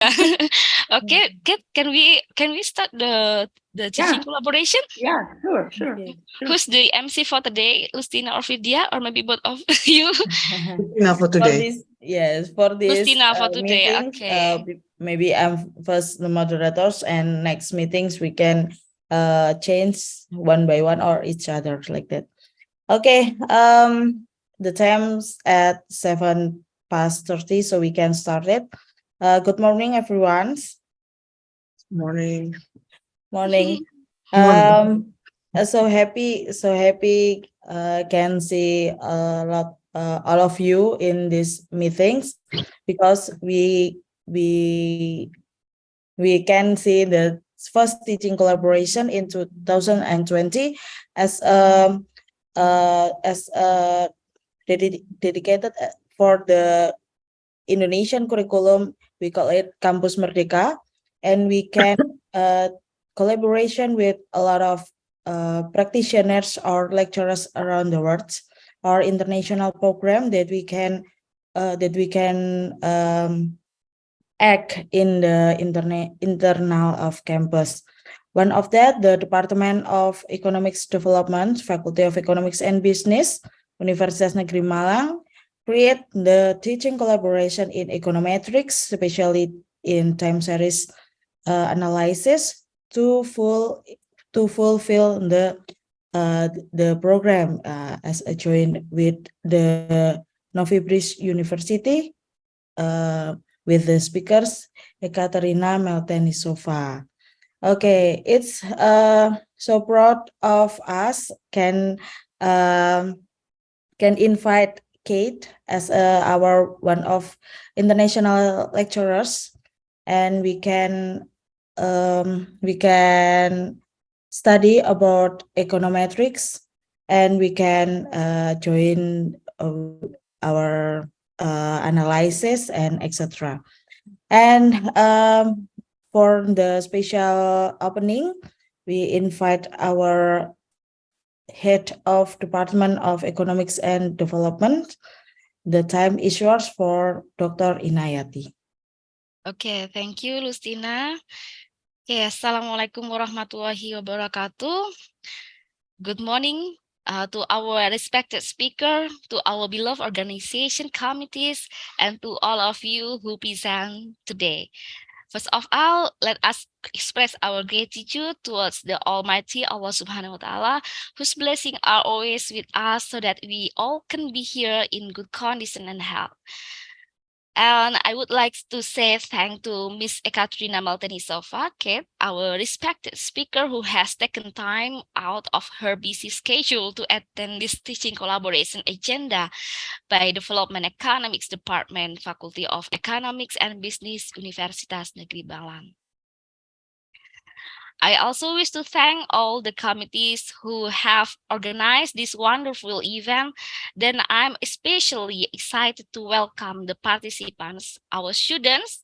Okay, can we start the teaching Yeah, collaboration? yeah, sure. Okay. Who's the MC for today, Lustina or Vidya, or maybe both of you? For today. this, yes, for this Lustina for today. meetings, Okay. maybe I'm first the moderators, and next meetings we can change one by one or each other like that. Okay. The time's at 7:30, so we can start it. Good morning, everyone. Morning. Morning. Morning. So happy can see a lot all of you in these meetings, because we can see the first teaching collaboration in 2020 as dedicated for the Indonesian curriculum. We call it Kampus Merdeka, and we can collaboration with a lot of practitioners or lecturers around the world, or international program that we can act in the internal of campus. One of that, the Department of Economics Development, Faculty of Economics and Business, Universitas Negeri Malang, create the teaching collaboration in econometrics, especially in time series analysis, to fulfill the program as a joint with the Novi Bridge University, with the speakers Ekaterina Meltenisova. Okay, it's so proud of us can invite Kate as our one of international lecturers, and we can study about econometrics, and we can join our analysis and etc. And for the special opening, we invite our head of Department of Economics and Development. The time is yours for Dr. Inayati. Okay, thank you, Lustina. Okay, Assalamualaikum warahmatullahi wabarakatuh. Good morning to our respected speaker, to our beloved organization committees, and to all of you who present today. First of all, let us express our gratitude towards the Almighty Allah Subhanahu wa Ta'ala, whose blessings are always with us so that we all can be here in good condition and health. And I would like to say thank to Miss Ekaterina Maltenisova, Kate, our respected speaker who has taken time out of her busy schedule to attend this teaching collaboration agenda by Development Economics Department, Faculty of Economics and Business, Universitas Negeri Malang. I also wish to thank all the committees who have organized this wonderful event. Then I'm especially excited to welcome the participants, our students,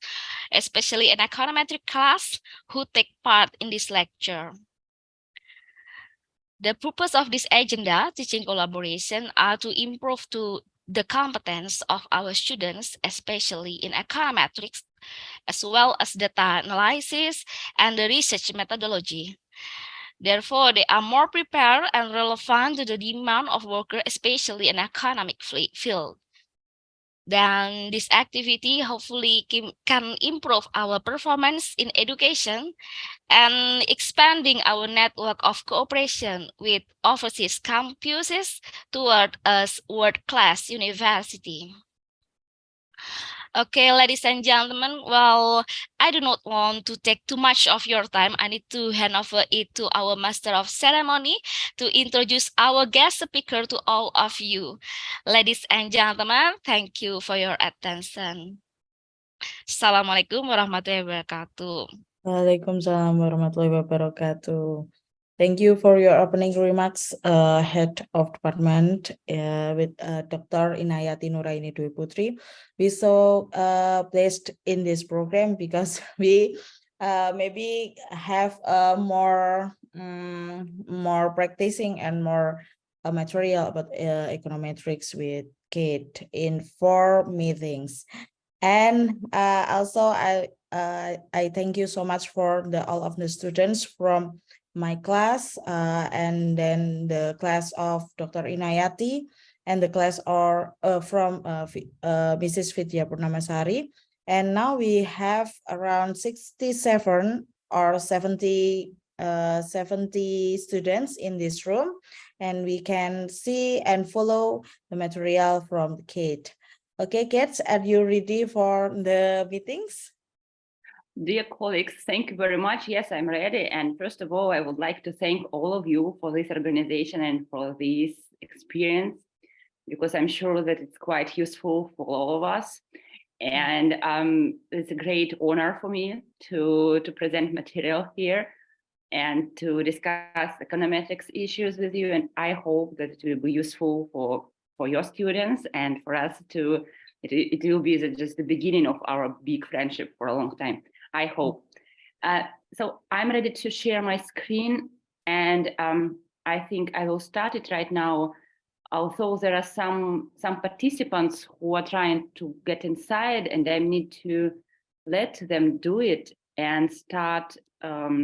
especially in econometric class, who take part in this lecture. The purpose of this agenda, teaching collaboration, are to improve the competence of our students, especially in econometrics, as well as data analysis and the research methodology. Therefore, they are more prepared and relevant to the demand of workers, especially in economic field. Then this activity hopefully can improve our performance in education and expanding our network of cooperation with overseas campuses toward a world-class university. Okay, ladies and gentlemen, well, I do not want to take too much of your time. I need to hand over it to our Master of Ceremony to introduce our guest speaker to all of you. Ladies and gentlemen, thank you for your attention. Assalamualaikum warahmatullahi wabarakatuh. Waalaikumsalam warahmatullahi wabarakatuh. Thank you for your opening remarks, Head of Department, with Dr. Inayati Nuraini Dwi Putri. We so placed in this program because we maybe have more practicing and more material about econometrics with Kate in 4 meetings. And also, I thank you so much for all of the students from my class, and then the class of Dr. Inayati, and the class from Mrs. Vidya Purnamasari. And now we have around 67 or 70 students in this room, and we can see and follow the material from Kate. Okay, Kate, are you ready for the meetings? Dear colleagues, thank you very much. Yes, I'm ready. And first of all, I would like to thank all of you for this organization and for this experience, because I'm sure that it's quite useful for all of us. And it's a great honor for me to present material here and to discuss econometrics issues with you. And I hope that it will be useful for your students and for us to, it will be just the beginning of our big friendship for a long time, I hope. So I'm ready to share my screen, and I think I will start it right now. Although there are some participants who are trying to get inside, and I need to let them do it and start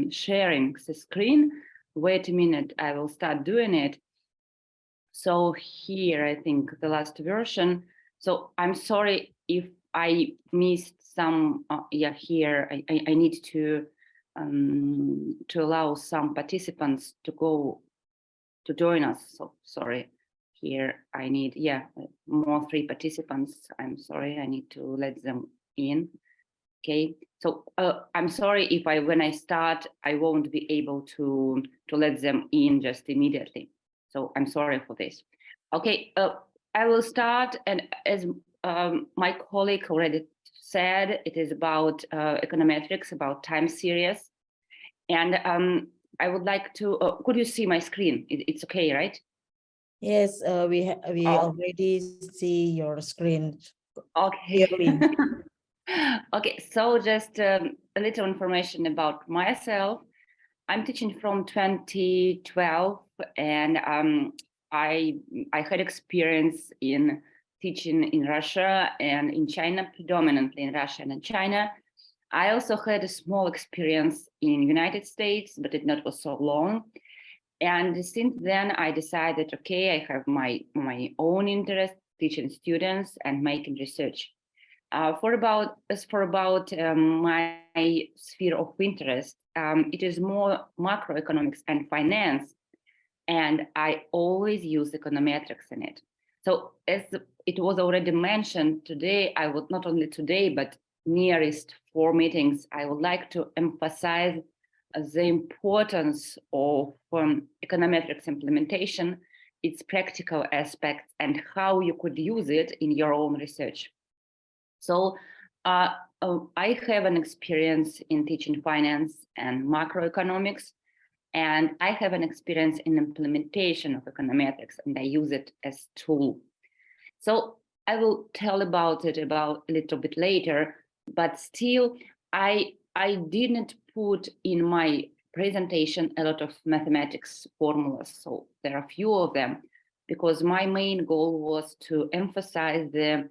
sharing the screen. Wait a minute, I will start doing it. So here, I think the last version. So I'm sorry if I missed some. Yeah, here I need to allow some participants to join us. So sorry. Here I need, more 3 participants. I'm sorry, I need to let them in. Okay, so I'm sorry if when I start, I won't be able to let them in just immediately. So I'm sorry for this. Okay, I will start, and as my colleague already said, it is about econometrics, about time series. And I would like to, could you see my screen? It's okay, right? Yes, we already see your screen. Okay. Clearly. Okay, so just a little information about myself. I'm teaching from 2012, and I had experience in teaching in Russia and in China, predominantly in Russia and in China. I also had a small experience in United States, but it not was so long. And since then, I decided, okay, I have my own interest teaching students and making research. For about my sphere of interest, it is more macroeconomics and finance, and I always use econometrics in it. So as it was already mentioned today, I would not only today, but nearest 4 meetings, I would like to emphasize the importance of econometrics implementation, its practical aspects, and how you could use it in your own research. So I have an experience in teaching finance and macroeconomics, and I have an experience in implementation of econometrics, and I use it as a tool. So I will tell about it a little bit later, but still I didn't put in my presentation a lot of mathematics formulas. So there are a few of them, because my main goal was to emphasize the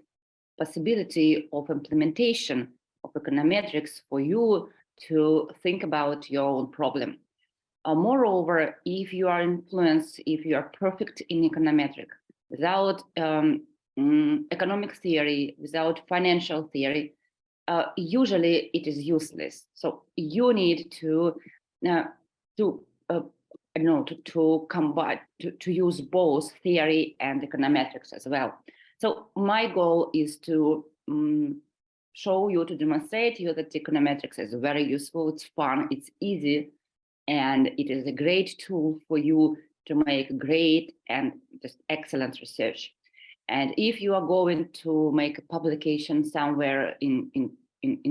possibility of implementation of econometrics for you to think about your own problem. Moreover, if you are influenced, if you are perfect in econometrics, without economic theory, without financial theory, usually it is useless. So you need to combine, to use both theory and econometrics as well. So my goal is to show you, to demonstrate you that econometrics is very useful, it's fun, it's easy, and it is a great tool for you to make great and just excellent research. And if you are going to make a publication somewhere in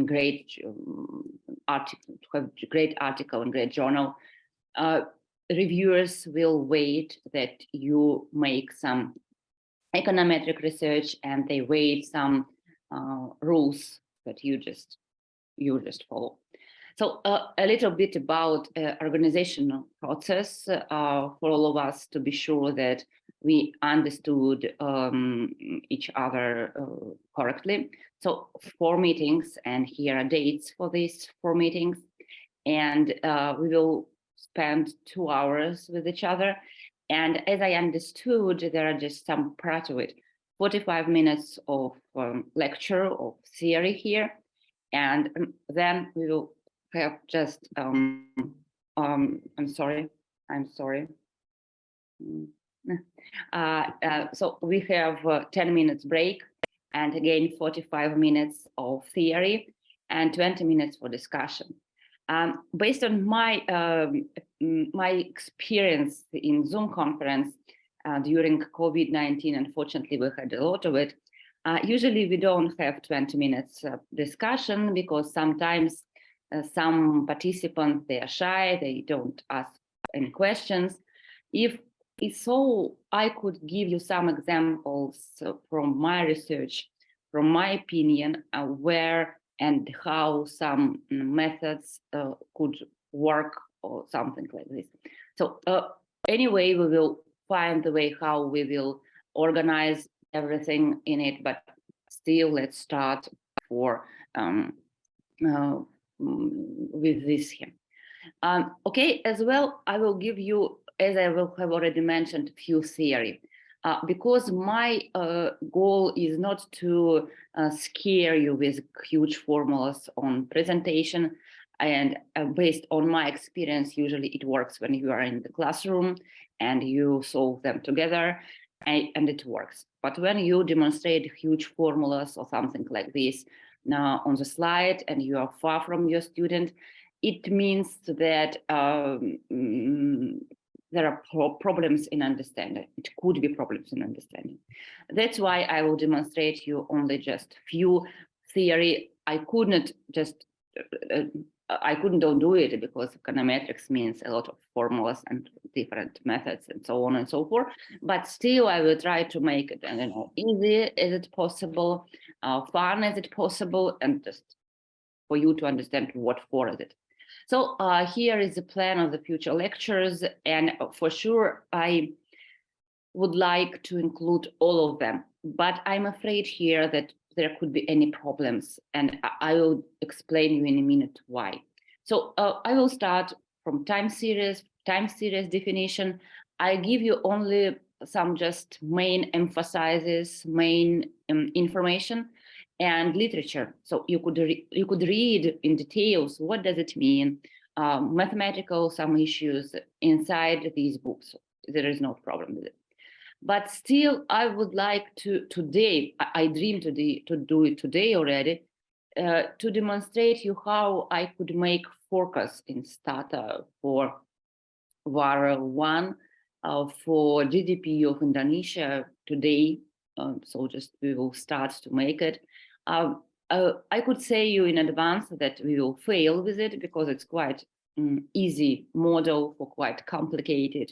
great article, to have a great article in great journal, reviewers will wait that you make some econometric research, and they wait some rules that you just follow. So a little bit about organizational process for all of us to be sure that we understood each other correctly. So 4 meetings, and here are dates for these 4 meetings. And we will spend 2 hours with each other. And as I understood, there are just some part of it, 45 minutes of lecture of theory here. And then we will have just, I'm sorry. So we have 10 minutes break, and again 45 minutes of theory and 20 minutes for discussion. Based on my my experience in Zoom conference during COVID-19, unfortunately we had a lot of it. Usually we don't have 20 minutes discussion because sometimes some participants, they are shy, they don't ask any questions. If so, I could give you some examples from my research, from my opinion, where and how some methods could work or something like this. So anyway, we will find the way how we will organize everything in it, but still let's start for with this here. Okay, as well, I will give you, as I will have already mentioned, few theory. Because my goal is not to scare you with huge formulas on presentation, and based on my experience, usually it works when you are in the classroom and you solve them together, and it works. But when you demonstrate huge formulas or something like this now on the slide and you are far from your student, it means that there are problems in understanding. It could be problems in understanding. That's why I will demonstrate you only just few theory. I couldn't don't do it because econometrics means a lot of formulas and different methods and so on and so forth. But still, I will try to make it, easy as it possible, fun as it possible, and just for you to understand what for is it. So here is the plan of the future lectures, and for sure I would like to include all of them, but I'm afraid here that there could be any problems, and I will explain you in a minute why. So I will start from time series definition. I give you only some just main emphasizes, main information, and literature. So you could read in details what does it mean, mathematical some issues inside these books. There is no problem with it. But still, I would like to today, I dream today to do it today already, to demonstrate you how I could make forecast in Stata for VAR 1 for GDP of Indonesia today. So just we will start to make it. I could say you in advance that we will fail with it because it's quite easy model for quite complicated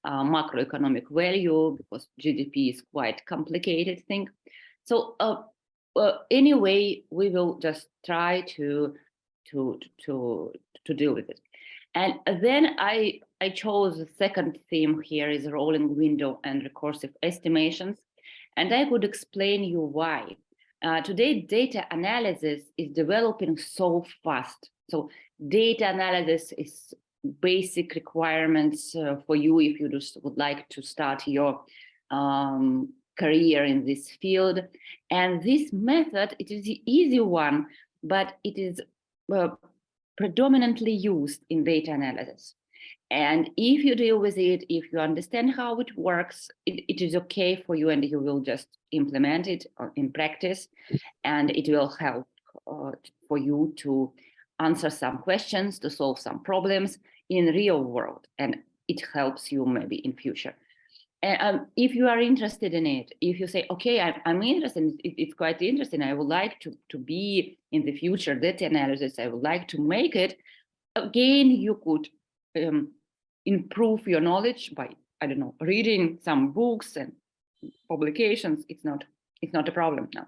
macroeconomic value, because GDP is quite complicated thing. So anyway, we will just try to deal with it. And then I chose the second theme here is rolling window and recursive estimations, and I could explain you why. Today, data analysis is developing so fast. So data analysis is basic requirements for you if you just would like to start your career in this field. And this method, it is the easy one, but it is predominantly used in data analysis. And if you deal with it, if you understand how it works, it is okay for you, and you will just implement it in practice, and it will help for you to answer some questions, to solve some problems in real world, and it helps you maybe in future. And if you are interested in it, if you say, okay, I'm interested, it's quite interesting, I would like to be in the future data analysis, I would like to make it, again, you could improve your knowledge by, I don't know, reading some books and publications. It's not a problem now.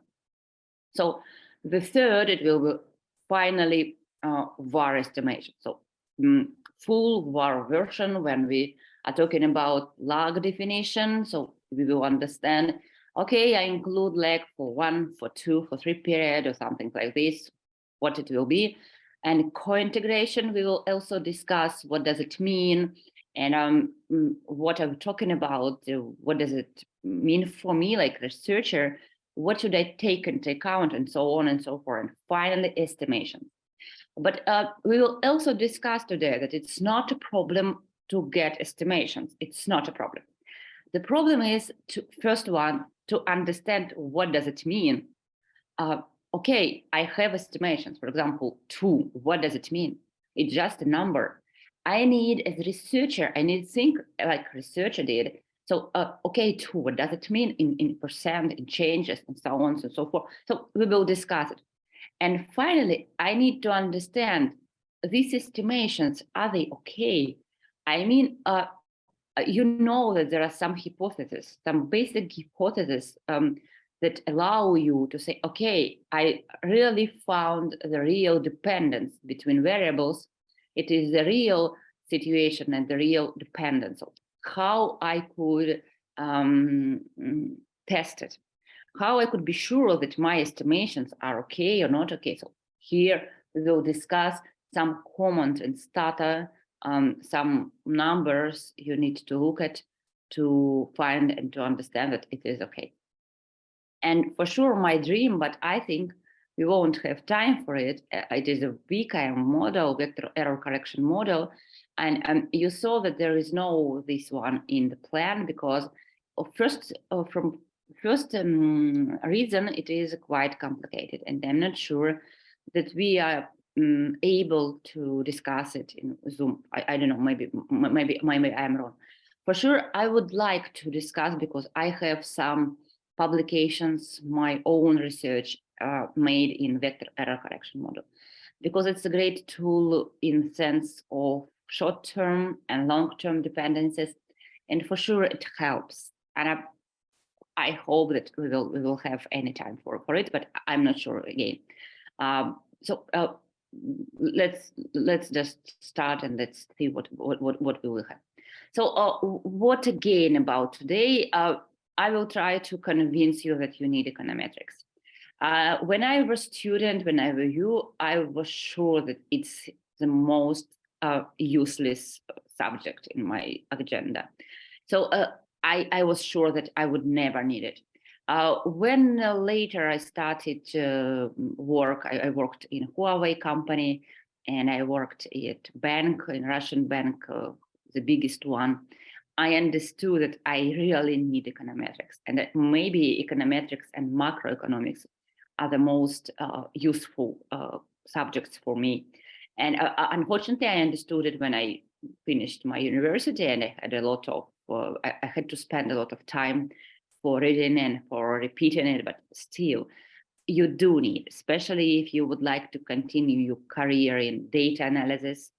So the third, it will finally VAR estimation. So full VAR version, when we are talking about lag definition, so we will understand, okay, I include lag for 1, for 2, for 3 period or something like this, what it will be. And co-integration, we will also discuss what does it mean, and what I'm talking about, what does it mean for me, like researcher, what should I take into account, and so on and so forth. And finally, estimation. But we will also discuss today that it's not a problem to get estimations. It's not a problem. The problem is, first one, to understand what does it mean. Okay, I have estimations, for example, 2, what does it mean? It's just a number. I need, as a researcher, I need to think like researcher did. So, okay, 2, what does it mean in percent, in changes, and so on and so forth. So we will discuss it. And finally, I need to understand these estimations, are they okay? I mean, you know that there are some hypotheses, some basic hypotheses that allow you to say, okay, I really found the real dependence between variables. It is the real situation and the real dependence of how I could test it, how I could be sure that my estimations are okay or not okay. So here we will discuss some common and starter, some numbers you need to look at to find and to understand that it is okay. And for sure, my dream, but I think we won't have time for it. It is a VKM model, vector error correction model. And you saw that there is no this one in the plan because from first reason, it is quite complicated. And I'm not sure that we are able to discuss it in Zoom. I don't know, maybe I'm wrong. For sure, I would like to discuss because I have some publications, my own research made in vector error correction model, because it's a great tool in sense of short-term and long-term dependencies, and for sure it helps. And I hope that we will have any time for it, but I'm not sure again. Let's just start and let's see what we will have. So what again about today? I will try to convince you that you need econometrics. When I was a student, when I was you, I was sure that it's the most useless subject in my agenda. So I was sure that I would never need it. When later I started to work, I worked in a Huawei company, and I worked at bank, in Russian bank, the biggest one. I understood that I really need econometrics, and that maybe econometrics and macroeconomics are the most useful subjects for me. And unfortunately, I understood it when I finished my university, and I had a lot of, I had to spend a lot of time for reading and for repeating it, but still, you do need, especially if you would like to continue your career in data analysis,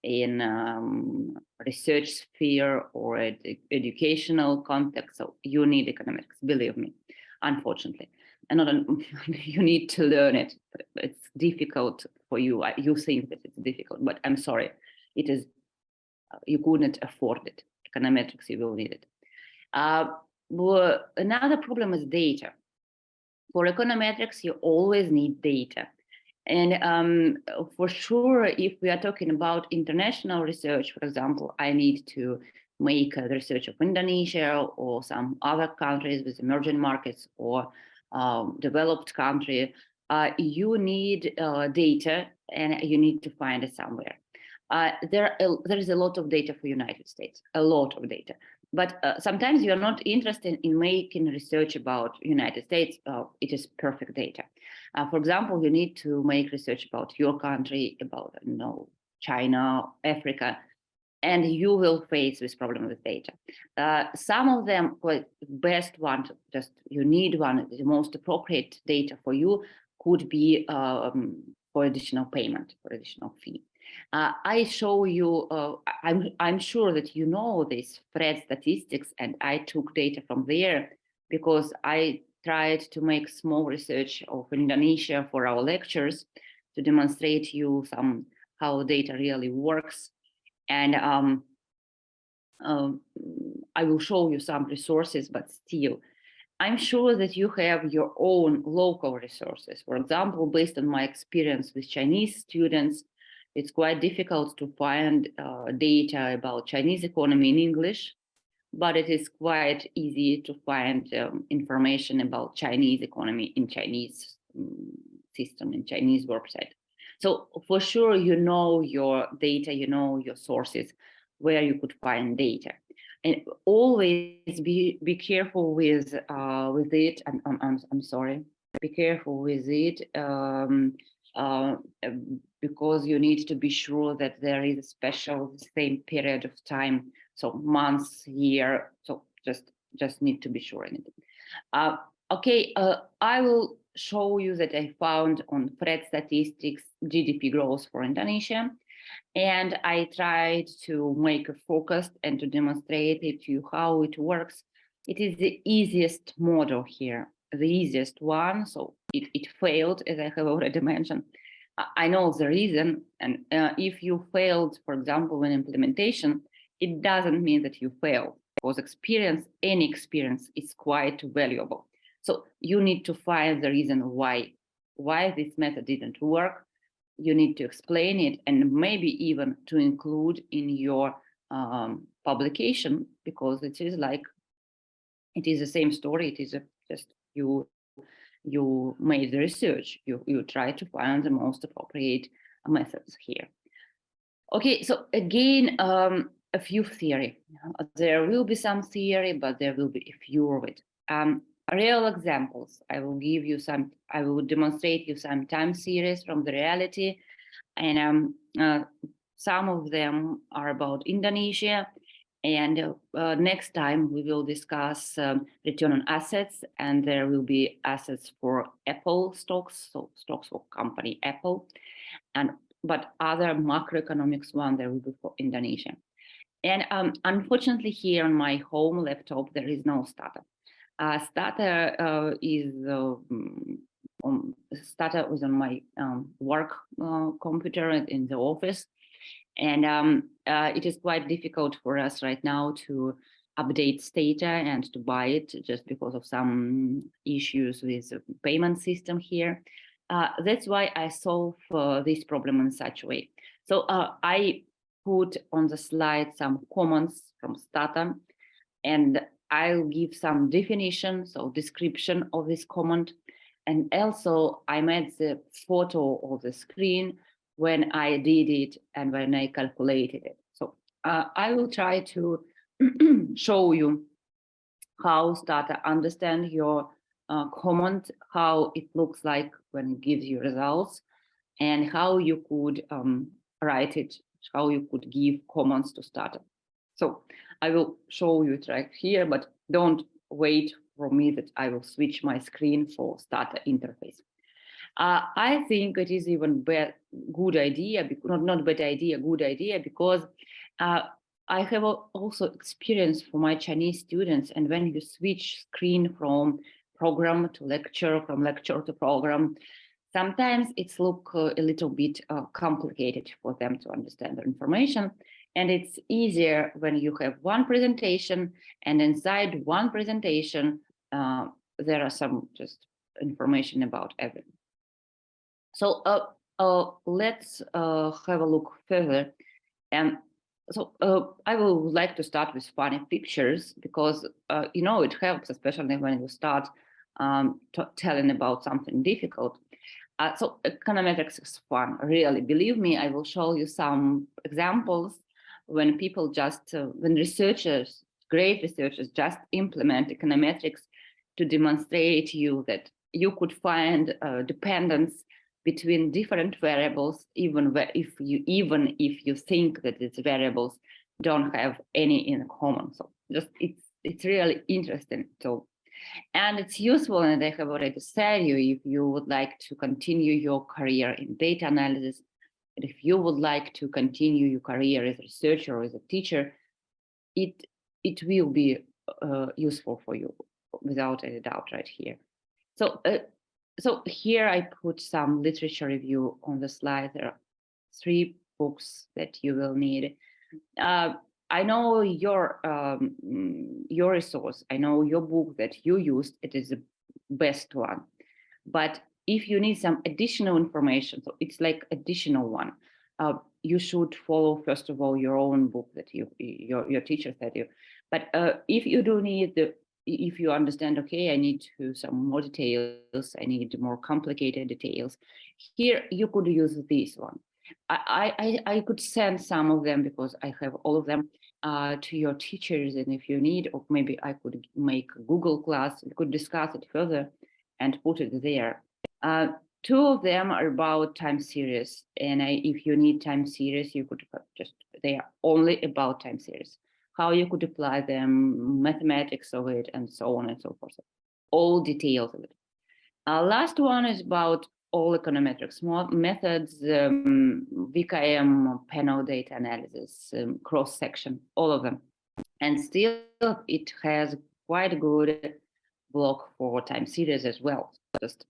in research sphere or educational context. So you need economics, believe me, unfortunately. And not you need to learn it. It's difficult for you. You think that it's difficult, but I'm sorry. It is, you couldn't afford it. Econometrics, you will need it. Another problem is data. For econometrics, you always need data. And for sure, if we are talking about international research, for example, I need to make the research of Indonesia or some other countries with emerging markets or developed country, you need data and you need to find it somewhere. There is a lot of data for United States, a lot of data. But sometimes you're not interested in making research about United States. It is perfect data. For example, you need to make research about your country, about China, Africa, and you will face this problem with data. Some of them, well, best one, just you need one, the most appropriate data for you could be for additional payment, for additional fee. I show you, I'm sure that you know this Fred statistics, and I took data from there because I tried to make small research of Indonesia for our lectures to demonstrate you how data really works. And I will show you some resources, but still, I'm sure that you have your own local resources. For example, based on my experience with Chinese students, it's quite difficult to find data about Chinese economy in English, but it is quite easy to find information about Chinese economy in Chinese system, in Chinese website. So for sure, you know your data, you know your sources, where you could find data. And always be careful with it. I'm sorry. Be careful with it because you need to be sure that there is a special same period of time, so months, year. So just need to be sure in it. Okay, I will show you that I found on Fred Statistics GDP growth for Indonesia. And I tried to make a focus and to demonstrate it to you how it works. It is the easiest model here, the easiest one. So it failed, as I have already mentioned. I know the reason. And if you failed, for example, in implementation, it doesn't mean that you failed, because any experience is quite valuable. So you need to find the reason why this method didn't work. You need to explain it, and maybe even to include in your publication, because it is the same story. It is just you made the research, you try to find the most appropriate methods here. Okay, so again, a few theory. There will be some theory, but there will be a few of it. Real examples. I will demonstrate you some time series from the reality, and some of them are about Indonesia. And next time we will discuss return on assets, and there will be assets for Apple stocks, so stocks for company Apple, but other macroeconomics one there will be for Indonesia. And unfortunately, here on my home laptop there is no Stata. Stata was on my work computer in the office, and it is quite difficult for us right now to update Stata and to buy it, just because of some issues with the payment system here. That's why I solve this problem in such a way. So I put on the slide some comments from Stata, and I'll give some definition, so description of this comment. And also I made the photo of the screen when I did it and when I calculated it. So I will try to show you how Stata understand your comment, how it looks like when it gives you results, and how you could write it, how you could give comments to Stata. So I will show you it right here, but don't wait for me that I will switch my screen for Stata interface. I think it is even good idea, not bad idea, good idea, because I have also experience for my Chinese students, and when you switch screen from program to lecture, from lecture to program, sometimes it's look a little bit complicated for them to understand the information. And it's easier when you have one presentation, and inside one presentation, there are some just information about everything. So let's have a look further. And so I would like to start with funny pictures, because it helps, especially when you start telling about something difficult. So econometrics is fun, really. Believe me, I will show you some examples when people when researchers, great researchers, just implement econometrics to demonstrate you that you could find dependence between different variables, even if you think that these variables don't have any in common. So it's really interesting. So, and it's useful, and I have already said you, if you would like to continue your career in data analysis, and if you would like to continue your career as a researcher or as a teacher, it will be useful for you without any doubt right here. So So here I put some literature review on the slide. There are 3 books that you will need. I know your resource. I know your book that you used. It is the best one. But if you need some additional information, so it's like additional one, you should follow first of all your own book that your teacher said you. But if you do need if you understand, okay, I need some more details, I need more complicated details, here you could use this one. I could send some of them because I have all of them to your teachers, and if you need, or maybe I could make a Google class, we could discuss it further and put it there. 2 of them are about time series, and if you need time series, you could they are only about time series, how you could apply them, mathematics of it, and so on and so forth. All details of it. Last one is about all econometrics methods, VKM, panel data analysis, cross-section, all of them. And still, it has quite a good block for time series as well. Just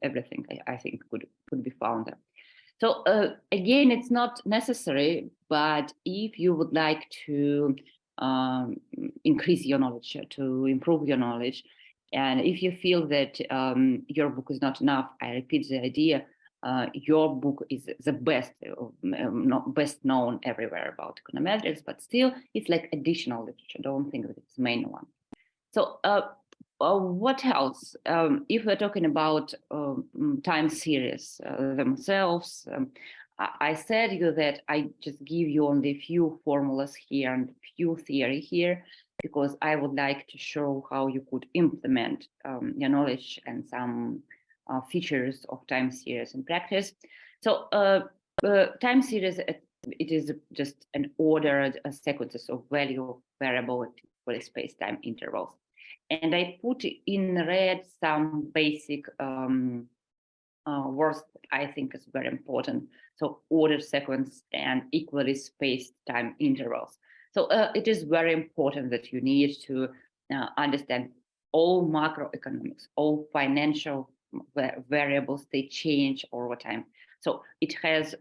everything I think could be found there. So again, it's not necessary, but if you would like to increase your knowledge, to improve your knowledge, and if you feel that your book is not enough, I repeat the idea, your book is the best, not best known everywhere about econometrics, but still it's like additional literature. Don't think that it's the main one. So what else? If we're talking about time series themselves, I said you that I just give you only a few formulas here and few theory here, because I would like to show how you could implement your knowledge and some features of time series in practice. So time series, it is just an ordered sequences of value variable at space-time intervals. And I put in red some basic words that I think is very important. So ordered sequence and equally spaced time intervals. So it is very important that you need to understand all macroeconomics, all financial variables, they change over time. So it has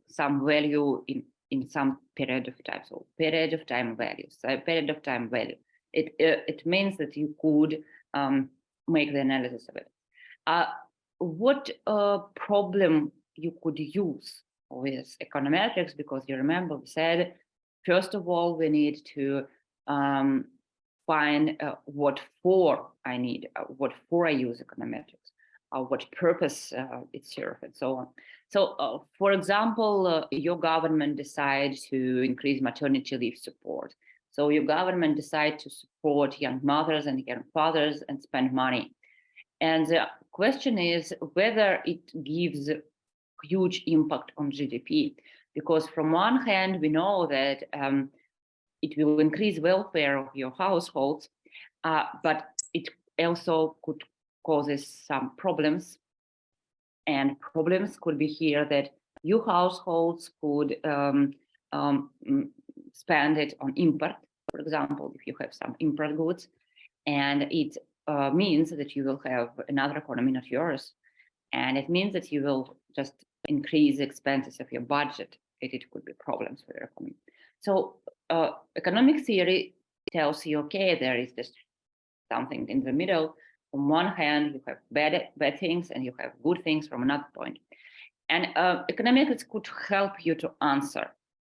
some value in some period of time. So period of time values, period of time value. It means that you could make the analysis of it. What problem you could use with econometrics, because you remember we said, first of all, we need to find what for I need, what for I use econometrics, what purpose it serves, and so on. So, for example, your government decides to increase maternity leave support. So your government decides to support young mothers and young fathers and spend money. And the question is whether it gives huge impact on GDP, because from one hand, we know that it will increase welfare of your households, but it also could cause some problems. And problems could be here that your households could spend it on import, for example, if you have some import goods, and it means that you will have another economy, not yours. And it means that you will just increase the expenses of your budget. It could be problems for your economy. So economic theory tells you, okay, there is just something in the middle. On one hand, you have bad things and you have good things from another point. And economics could help you to answer.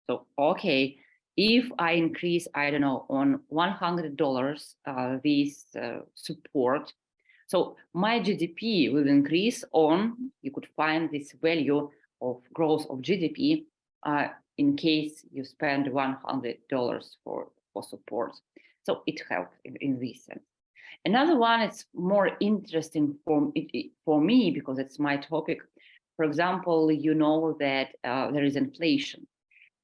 So, okay, if I increase, I don't know, on $100 this support, so my GDP will increase on, you could find this value of growth of GDP in case you spend $100 for support. So it helps in this sense. Another one is more interesting for me because it's my topic. For example, you know that there is inflation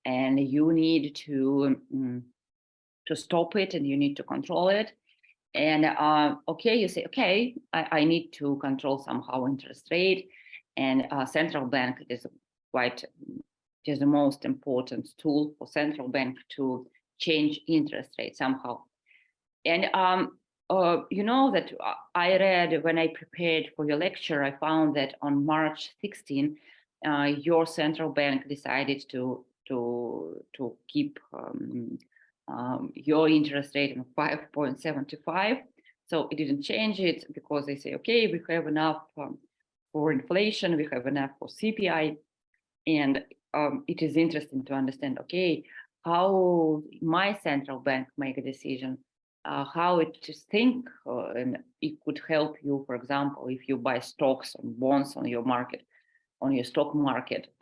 and you need to stop it and you need to control it. And okay, you say, okay, I need to control somehow interest rate, and central bank is the most important tool for central bank to change interest rate somehow. And you know that I read when I prepared for your lecture, I found that on March 16, your central bank decided to keep your interest rate on 5.75. So it didn't change it because they say, okay, we have enough for inflation, we have enough for CPI. And it is interesting to understand, okay, how my central bank make a decision, how it to think, and it could help you, for example, if you buy stocks and bonds on your market, on your stock market,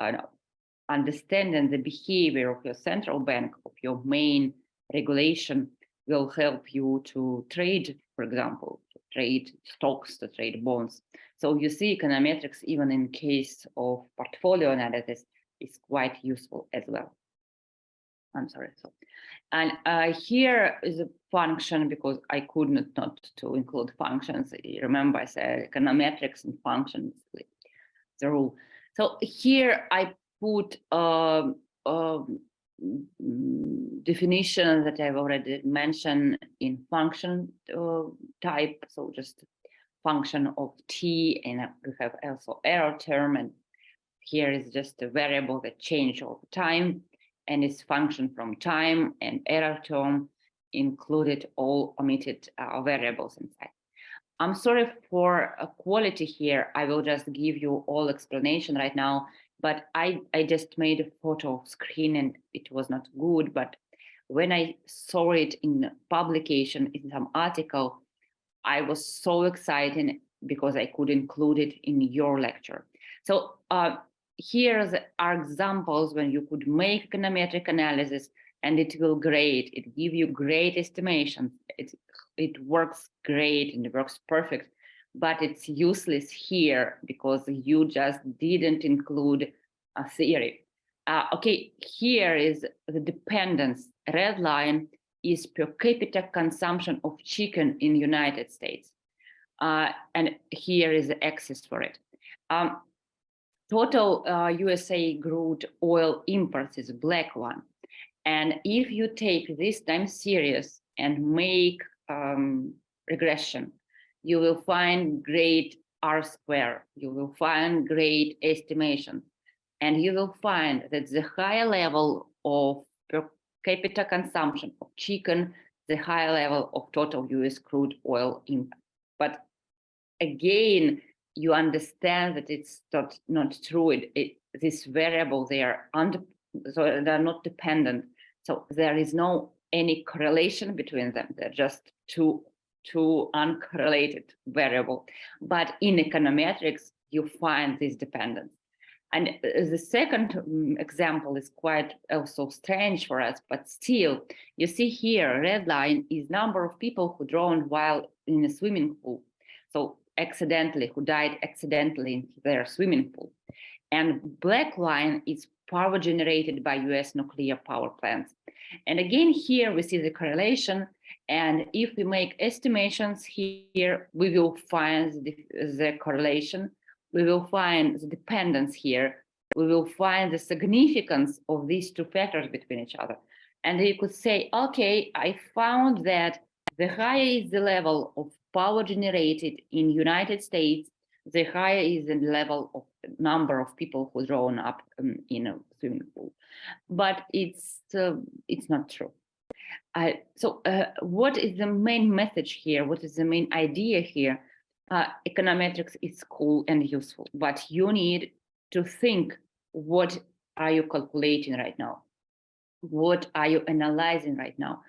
understanding the behavior of your central bank, of your main regulation, will help you to trade, for example, to trade stocks, to trade bonds. So you see, econometrics, even in case of portfolio analysis, is quite useful as well. I'm sorry. So, and here is a function, because I could not to include functions. Remember, I said econometrics and functions, the rule. So here I put definition that I've already mentioned in function type. So just function of t, and we have also error term, and here is just a variable that change over time, and its function from time and error term included all omitted variables inside. I'm sorry for quality here. I will just give you all explanation right now, but I just made a photo screen and it was not good. But when I saw it in publication in some article, I was so excited because I could include it in your lecture. So here are examples when you could make econometric analysis and it will great. It give you great estimations. It works great and it works perfect, but it's useless here because you just didn't include a theory. Okay, here is the dependence. Red line is per capita consumption of chicken in the United States. And here is the axis for it. Total USA crude oil imports is black one. And if you take this time series and make regression, you will find great R square, you will find great estimation, and you will find that the higher level of per capita consumption of chicken, the higher level of total US crude oil impact. But again, you understand that it's not true. This variable, they are so they're not dependent. So there is no any correlation between them. They're just two uncorrelated variable. But in econometrics, you find this dependence. And the second example is quite also strange for us, but still, you see here, red line is number of people who drowned while in a swimming pool. So accidentally, who died accidentally in their swimming pool. And black line is power generated by US nuclear power plants. And again, here we see the correlation. And if we make estimations here, we will find the correlation. We will find the dependence here. We will find the significance of these two factors between each other. And you could say, okay, I found that the higher is the level of power generated in United States, the higher is the level of number of people who drown up in a swimming pool. But it's not true. So what is the main message here? What is the main idea here? Econometrics is cool and useful, but you need to think, what are you calculating right now? What are you analyzing right now?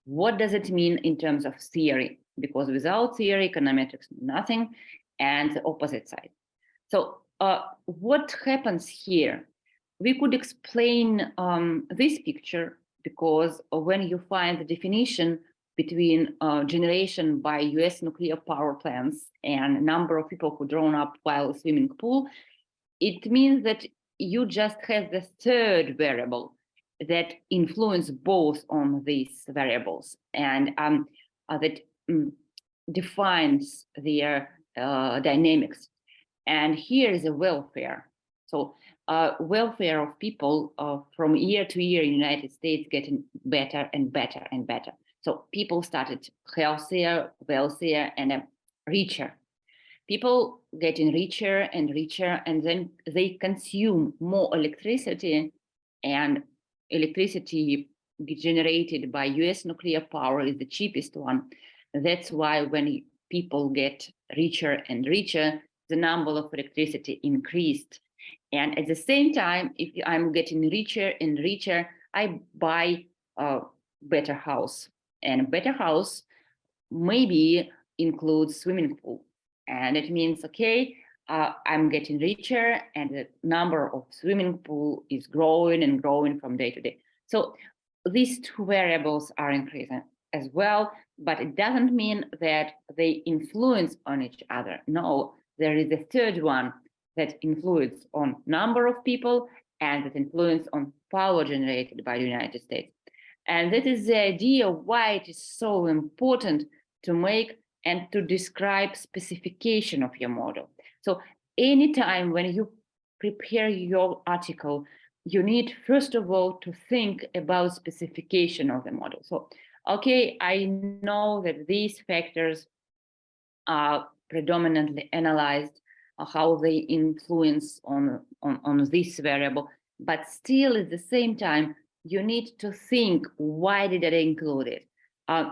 What does it mean in terms of theory? Because without theory, econometrics nothing, and the opposite side. So what happens here? We could explain this picture, because when you find the definition between generation by US nuclear power plants and number of people who drown up while a swimming pool, it means that you just have the third variable that influence both on these variables, and that defines their dynamics. And here is a welfare. So welfare of people from year to year in the United States getting better and better and better. So people started healthier, wealthier, and richer. People getting richer and richer, and then they consume more electricity, and electricity generated by US nuclear power is the cheapest one. That's why when people get richer and richer, the number of electricity increased. And at the same time, if I'm getting richer and richer, I buy a better house. And a better house maybe includes swimming pool. And it means, okay, I'm getting richer and the number of swimming pool is growing and growing from day to day. So these two variables are increasing as well, but it doesn't mean that they influence on each other. No, there is a third one that influence on number of people and that influence on power generated by the United States. And that is the idea why it is so important to make and to describe specification of your model. So anytime when you prepare your article, you need first of all to think about specification of the model. So, okay, I know that these factors are predominantly analyzed, how they influence on this variable, but still at the same time, you need to think, why did I include it?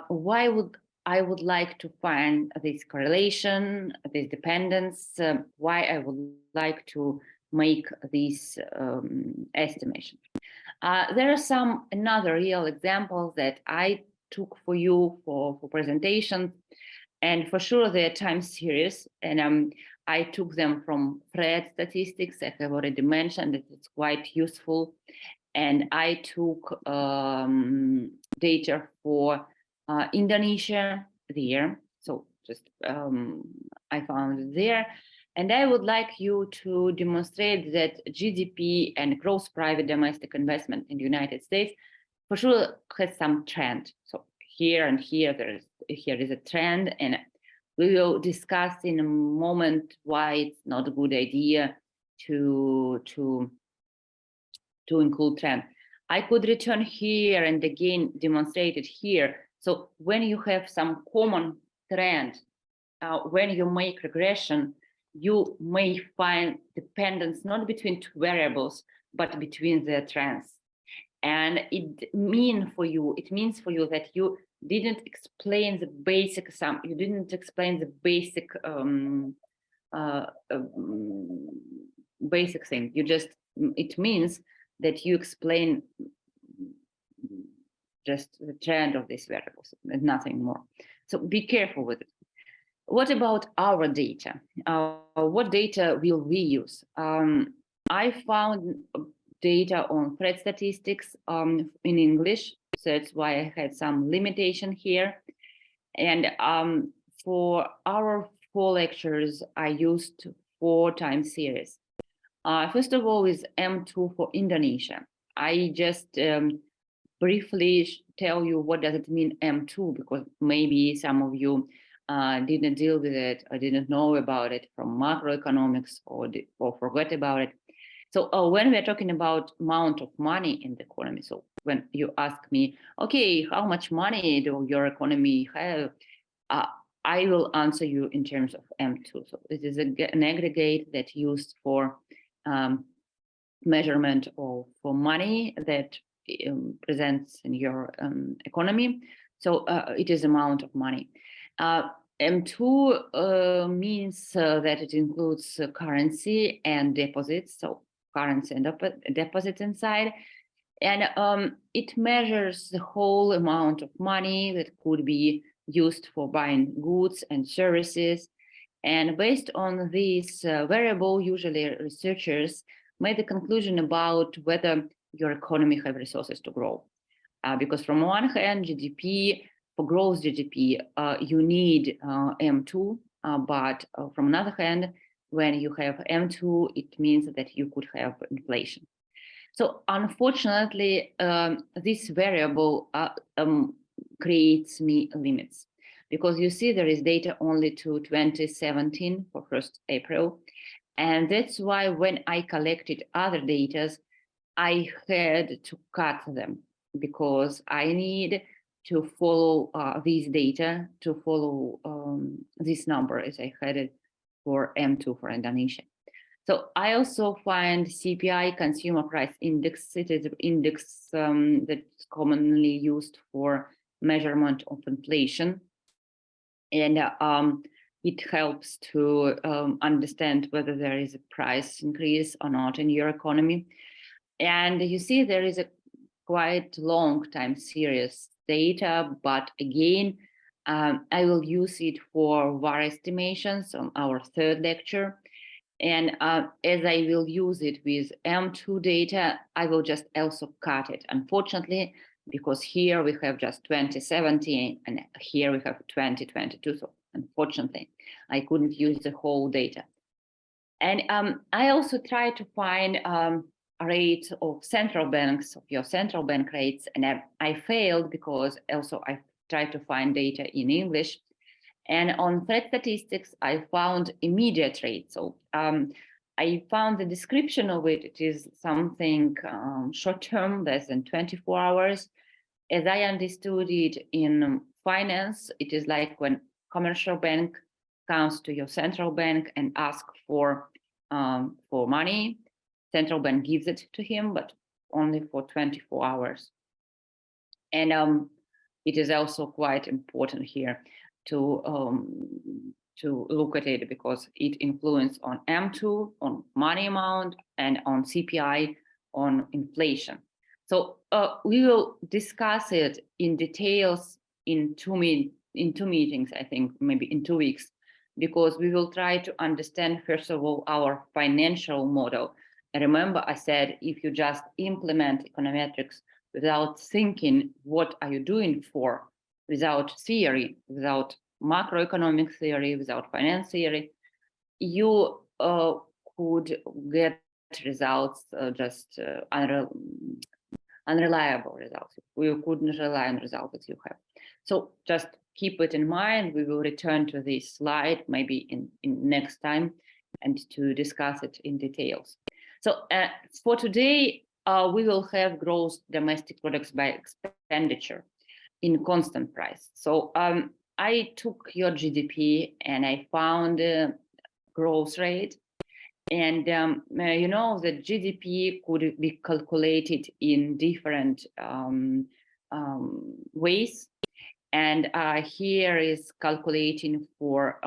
Why would I would like to find this correlation, this dependence, why I would like to make this estimation. There are some another real examples that I took for you for presentation, and for sure they're time series, and I took them from Fred statistics. I have already mentioned that it's quite useful. And I took data for Indonesia there. So just I found it there. And I would like you to demonstrate that GDP and gross private domestic investment in the United States for sure has some trend. So here and here, here is a trend, and we will discuss in a moment why it's not a good idea to include trend. I could return here and again demonstrate it here. So when you have some common trend, when you make regression, you may find dependence not between two variables, but between their trends. And it means for you that you didn't explain the basic sum, you didn't explain the basic basic thing. You just, it means that you explain just the trend of these variables and nothing more. So be careful with it. What about our data? What data will we use? I found data on Fred statistics in English, so that's why I had some limitation here. And for our 4 lectures, I used 4 time series. First of all is M2 for Indonesia. I just briefly tell you what does it mean M2, because maybe some of you didn't deal with it or didn't know about it from macroeconomics or forgot about it. So when we're talking about amount of money in the economy, so when you ask me, okay, how much money do your economy have? I will answer you in terms of M2. So it is an aggregate that used for measurement of for money that presents in your economy. So it is amount of money. M2 means that it includes currency and deposits, so currency and deposits inside. And it measures the whole amount of money that could be used for buying goods and services. And based on this variable, usually researchers made the conclusion about whether your economy have resources to grow. Because from one hand, GDP, for gross GDP, you need M2, but from another hand, when you have M2, it means that you could have inflation. So unfortunately, this variable creates me limits, because you see there is data only to 2017 for 1st April. And that's why when I collected other data, I had to cut them, because I need to follow these data, to follow this number as I had it for M2 for Indonesia. So I also find CPI, Consumer Price Index. It is an index that's commonly used for measurement of inflation. And it helps to understand whether there is a price increase or not in your economy. And you see there is a quite long time series data, but again, I will use it for VAR estimations on our third lecture. And as I will use it with M2 data, I will just also cut it, unfortunately, because here we have just 2017 and here we have 2022. So unfortunately, I couldn't use the whole data. And I also try to find a rate of central banks, of your central bank rates, and I failed because also I tried to find data in English. And on threat statistics, I found immediate rate. So I found the description of it. It is something short-term, less than 24 hours. As I understood it in finance, it is like when commercial bank comes to your central bank and asks for money. Central bank gives it to him, but only for 24 hours. And it is also quite important here to look at it because it influences on M2, on money amount, and on CPI, on inflation. So we will discuss it in details in two meetings, I think, maybe in 2 weeks, because we will try to understand, first of all, our financial model. And remember, I said, if you just implement econometrics without thinking, what are you doing for, without theory, without macroeconomic theory, without finance theory, you could get results just unreliable results. We couldn't rely on results that you have. So just keep it in mind. We will return to this slide maybe in next time and to discuss it in details. So for today, we will have gross domestic products by expenditure in constant price. So I took your GDP and I found a growth rate. And you know that GDP could be calculated in different ways. And here is calculating for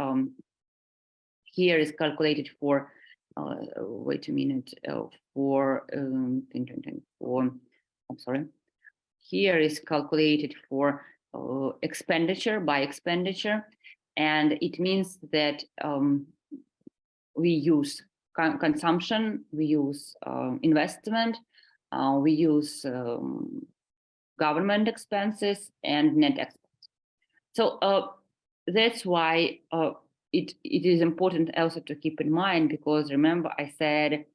wait a minute, I'm sorry. Here is calculated for expenditure by expenditure. And it means that we use consumption, we use investment, we use government expenses and net expenses. So that's why it is important also to keep in mind, because remember I said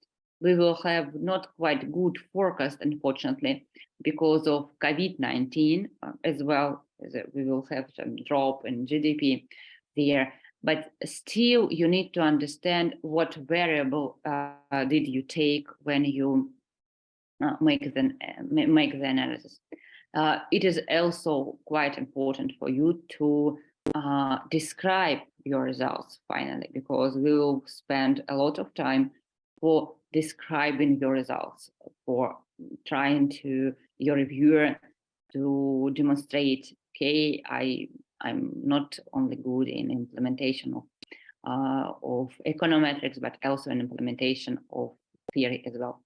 we will have not quite good forecast, unfortunately, because of COVID-19, as well as we will have some drop in GDP there. But still, you need to understand what variable did you take when you make the analysis. It is also quite important for you to describe your results finally, because we will spend a lot of time for describing your results, for trying to your reviewer to demonstrate, okay, I'm not only good in implementation of econometrics, but also in implementation of theory as well.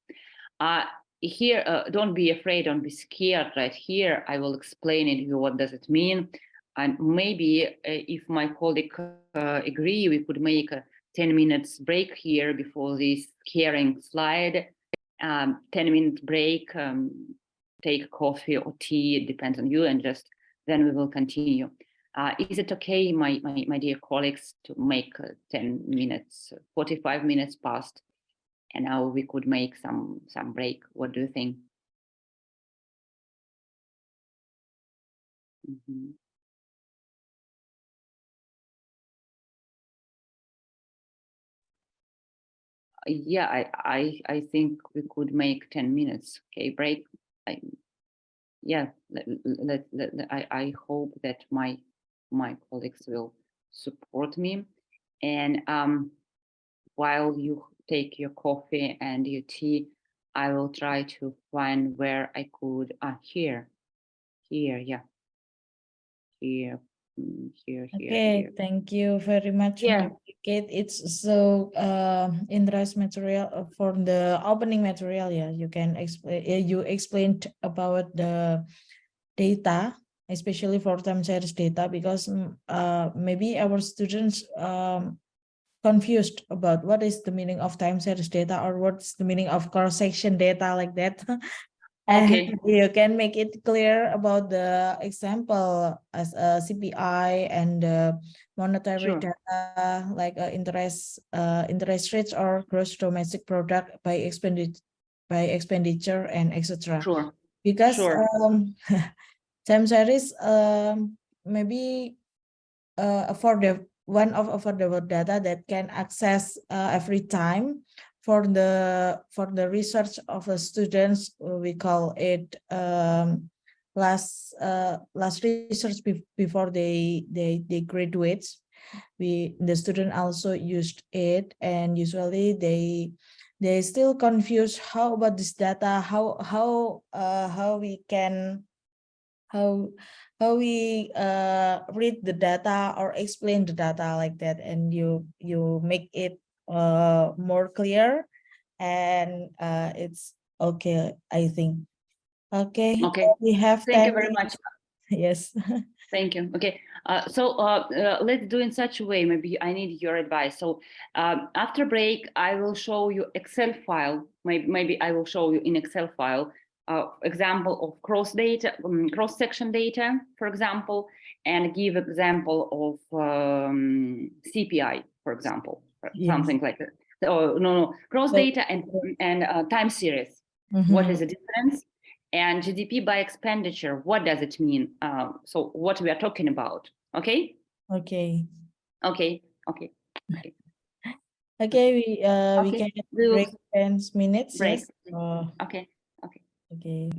Here, don't be afraid, don't be scared. Right here, I will explain it to you what does it mean. And maybe if my colleague agree, we could make a 10 minutes break here before this hearing slide. 10-minute break, take coffee or tea, it depends on you, and just then we will continue. Is it okay, my dear colleagues, to make 10 minutes, 45 minutes past, and now we could make some break? What do you think? Mm-hmm. Yeah, I think we could make 10 minutes, okay, break. yeah, I hope that my colleagues will support me. And while you take your coffee and your tea, I will try to find where I could. Here, yeah, here, here, Okay, here. thank you very much, Yeah. Kate. It's so interest material for the opening material. Yeah, you can explain. You explained about the data, especially for time series data, because maybe our students confused about what is the meaning of time series data or what's the meaning of cross-section data like that. Okay. And you can make it clear about the example as a CPI and monetary Sure. data like interest rates or gross domestic product by expenditure and etc. Sure. Because Sure. time series maybe affordable data that can access every time for the research of the students. We call it last research before they graduate. The student also used it, and usually they still confused how about this data, how we can how we read the data or explain the data like that, and you make it more clear, and it's okay, I think. Okay, Okay. we have Thank you 10 very much. minutes. Yes. Thank you. Okay, so let's do in such a way. Maybe I need your advice. So after break, I will show you Excel file. Maybe I will show you in Excel file example of cross section data, for example, and give example of CPI, for example, Yes. something like that. Oh, no, cross data and time series. What is the difference? And GDP by expenditure, what does it mean? So what we are talking about, okay? Okay. Okay. Okay, we Okay. can We will break 10 minutes. break. Yes. Okay. Okay.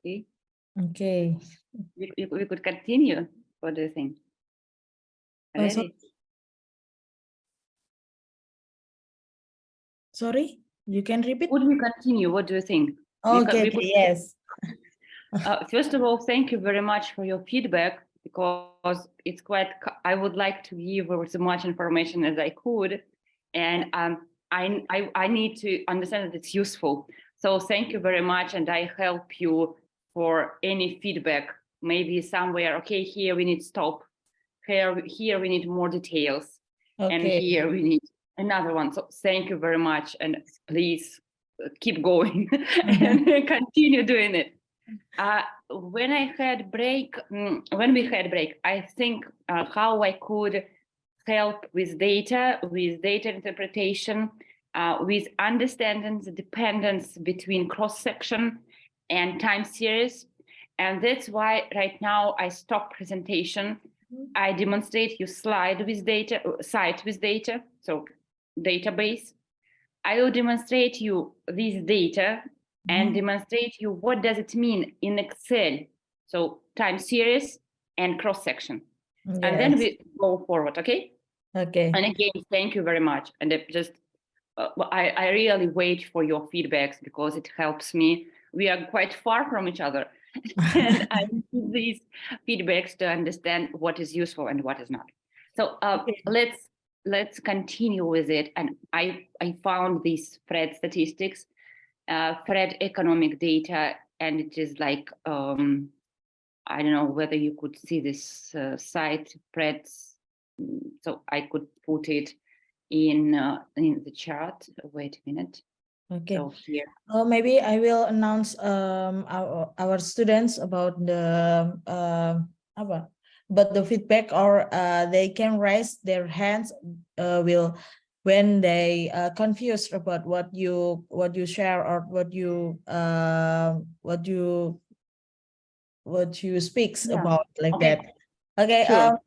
Okay, Okay. we could continue. What do you think? Oh, Ready? sorry, you can repeat? Would we continue? What do you think? We Okay, could, yes. first of all, thank you very much for your feedback, because it's quite, I would like to give as much information as I could. And I need to understand that it's useful. So thank you very much. And I help you for any feedback, maybe somewhere, okay, here we need to stop. Here we need more details. And Okay. here we need another one. So thank you very much. And please keep going and continue doing it. When we had break, I think how I could help with data interpretation, with understanding the dependence between cross-section and time series. And that's why right now I stop presentation. I demonstrate you site with data, so database. I will demonstrate you this data and demonstrate you what does it mean in Excel. So time series and cross-section. And then we go forward, okay? Okay. And again, thank you very much. And I really wait for your feedbacks, because it helps me. We are quite far from each other. And I need these feedbacks to understand what is useful and what is not. So let's continue with it. And I found these Fred statistics, Fred economic data, and it is like, I don't know whether you could see this site, Fred's. So I could put it in the chart. Wait a minute. Okay. So here. Maybe I will announce our students about the feedback, or they can raise their hands when they confused about what you share, or what you speaks about, like Okay. that. Okay. Sure.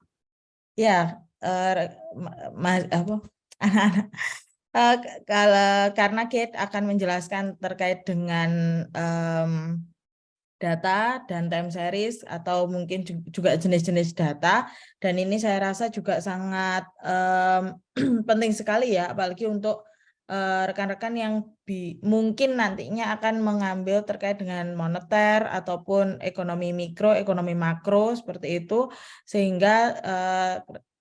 Ya, karena Kate akan menjelaskan terkait dengan data dan time series, atau mungkin juga jenis-jenis data, dan ini saya rasa juga sangat penting sekali ya, apalagi untuk rekan-rekan yang mungkin nantinya akan mengambil terkait dengan moneter ataupun ekonomi mikro, ekonomi makro, seperti itu, sehingga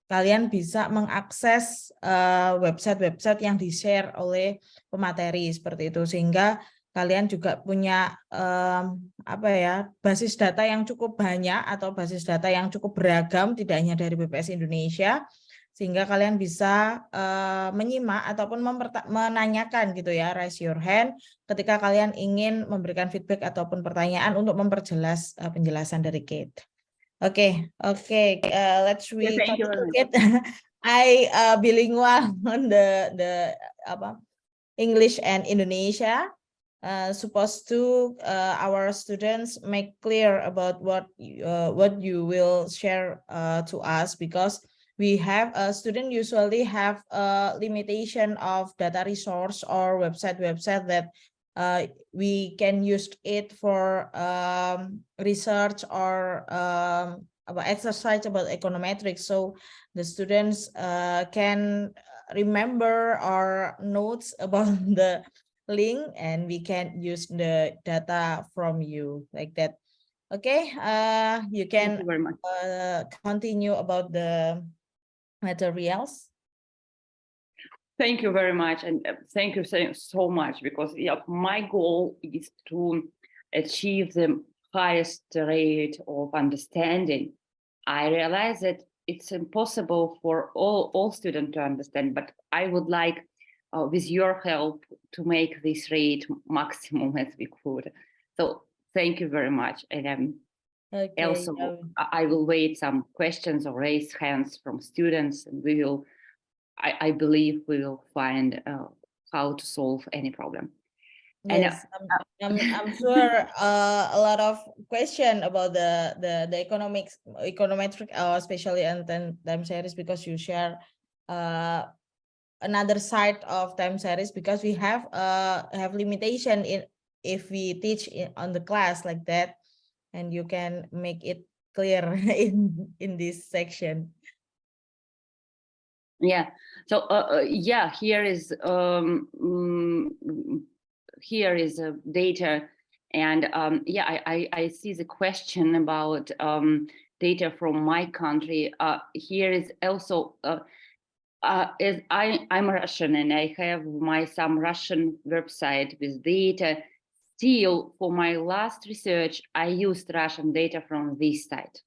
kalian bisa mengakses website-website yang di-share oleh pemateri seperti itu, sehingga kalian juga punya basis data yang cukup banyak, atau basis data yang cukup beragam, tidak hanya dari BPS Indonesia, sehingga kalian bisa menyimak ataupun menanyakan gitu ya, raise your hand ketika kalian ingin memberikan feedback ataupun pertanyaan untuk memperjelas penjelasan dari Kate. Okay, let's read. I bilingual on the English and Indonesia. Supposed to our students make clear about what you will share to us, because we have a student usually have a limitation of data resource or website that we can use it for research or about exercise about econometrics, so the students can remember our notes about the link, and we can use the data from you, like that. Okay, you can continue about the materials. Thank you very much, and thank you so much, because my goal is to achieve the highest rate of understanding. I realize that it's impossible for all students to understand, but I would like, with your help, to make this rate maximum as we could. So thank you very much. And also, I will wait some questions or raise hands from students, and we will, I believe we will find how to solve any problem. Yes, and, I'm sure a lot of question about the econometric, especially and then time series, because you share another side of time series, because we have limitation in if we teach on the class, like that. and you can make it clear in this section. Yeah. So yeah, here is data, and yeah, I see the question about data from my country. Here is also as I'm Russian and I have some Russian website with data. Still, for my last research, I used Russian data from this site,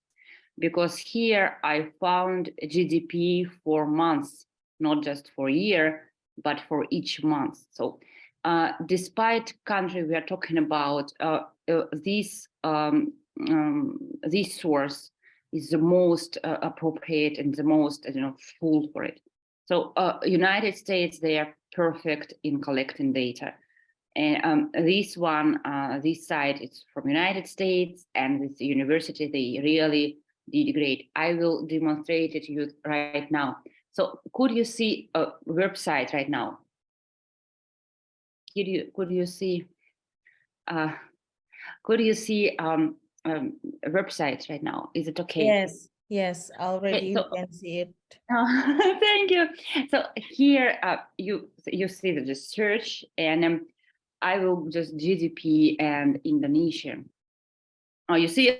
because here I found GDP for months, not just for a year, but for each month. So despite country we are talking about, this source is the most appropriate and the most full for it. So United States, they are perfect in collecting data. And this site, it's from United States, and this university, they really did great. I will demonstrate it to you right now. So could you see a website right now? Could you see a website right now? Is it okay? Yes, already So, you can see it. thank you. So here you see the search, and I will just GDP and Indonesia. Oh, you see,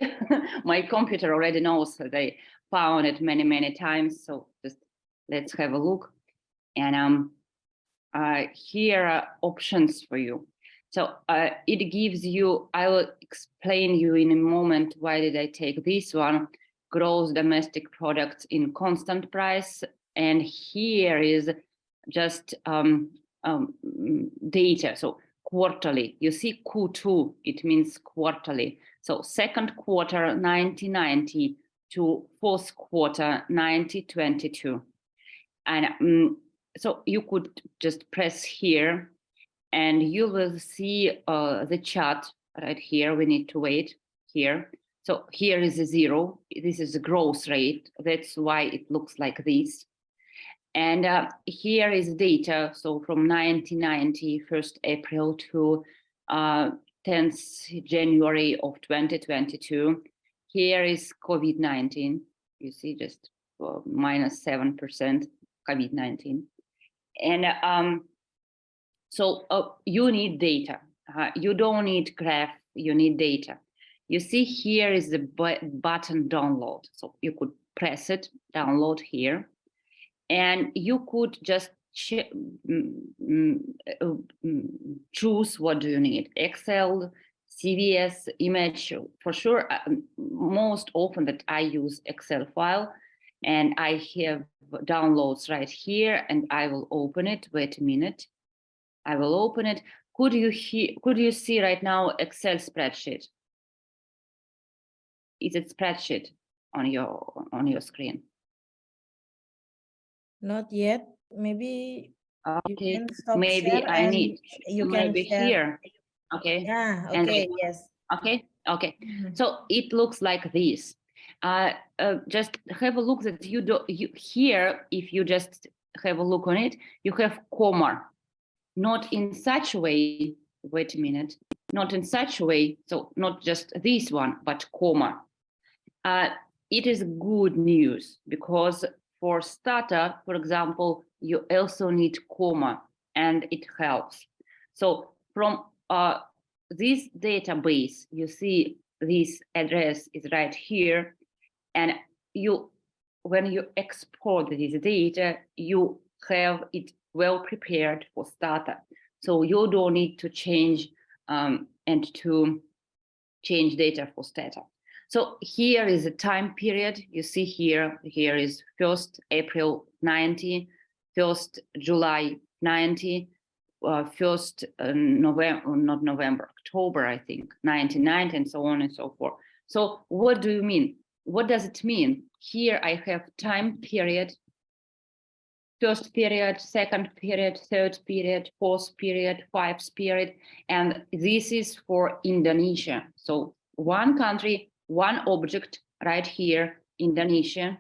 my computer already knows that I found it many times. So just let's have a look. And here are options for you. So it gives you, I will explain you in a moment why did I take this one, gross domestic product in constant price. And here is just data. So quarterly, you see Q2, it means quarterly. So second quarter 1990 to fourth quarter 2022. And so you could just press here and you will see the chart right here. We need to wait here. So here is a 0. This is the growth rate. That's why it looks like this. And here is data. So from 1990, 1st April to 10th January of 2022. Here is COVID-19. You see just minus 7% COVID-19. And so you need data. You don't need graph, you need data. You see here is the button download. So you could press it, download here. And you could just choose what do you need, Excel, CVS, image, for sure. Most often that I use Excel file, and I have downloads right here, and I will open it. Wait a minute, I will open it. Could you see right now Excel spreadsheet? Is it spreadsheet on your screen? Not yet. Maybe you Okay, can stop maybe share I and need you maybe can share. here. Okay. Yeah, And okay, yes. Okay. So it looks like this. Just have a look that you here, if you just have a look on it, you have comma, not in such a way. Wait a minute, not in such a way. So not just this one, but comma. It is good news, because for starter, for example, you also need comma, and it helps. So from this database, you see this address is right here, and when you export this data, you have it well prepared for starter. So you don't need to change and to change data for starter. So here is a time period. You see here is 1st April 90, 1st July 90, 1st October, I think, 99, and so on and so forth. So what do you mean? What does it mean? Here I have time period, 1st period, 2nd period, 3rd period, 4th period, 5th period, and this is for Indonesia. So one country, one object right here, Indonesia,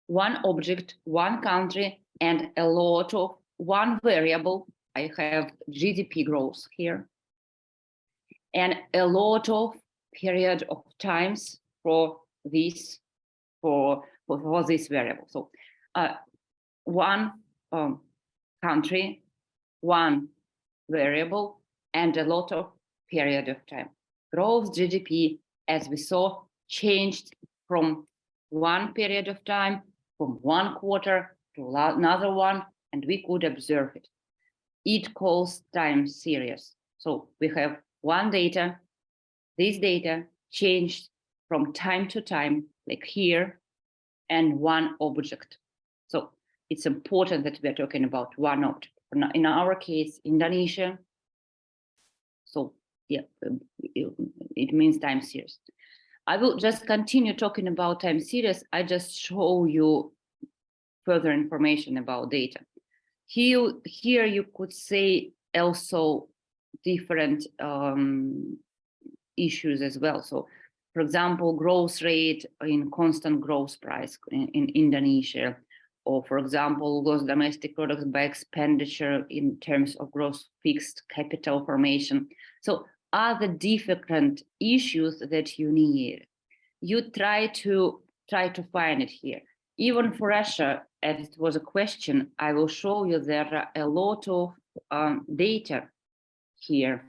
one object, one country, and a lot of one variable. I have GDP growth here, and a lot of period of times for this this variable. So one country, one variable, and a lot of period of time. Gross GDP, as we saw, changed from one period of time, from one quarter to another one, and we could observe it. It calls time series. So we have one data. This data changed from time to time, like here, and one object. So it's important that we're talking about one object. In our case, Indonesia. So yeah, it means time series. I will just continue talking about time series. I just show you further information about data. Here you could say also different issues as well. So, for example, growth rate in constant growth price in Indonesia, or for example, gross domestic product by expenditure in terms of gross fixed capital formation. So other different issues that you need, you try to find it here. Even for Russia, as it was a question, I will show you there are a lot of data here.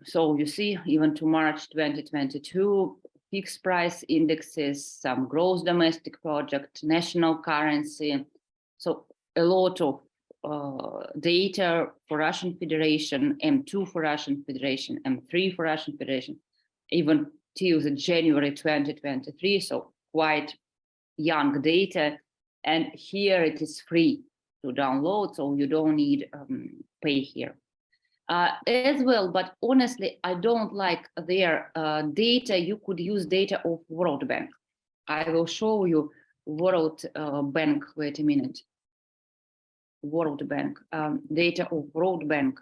So you see, even to March 2022, fixed price indexes, some gross domestic product, national currency. So a lot of data for Russian Federation, M2 for Russian Federation, M3 for Russian Federation, even till the January 2023, so quite young data. And here it is free to download, so you don't need pay here. As well, but honestly, I don't like their data. You could use data of World Bank. I will show you World Bank. Wait a minute. World Bank, data of World Bank.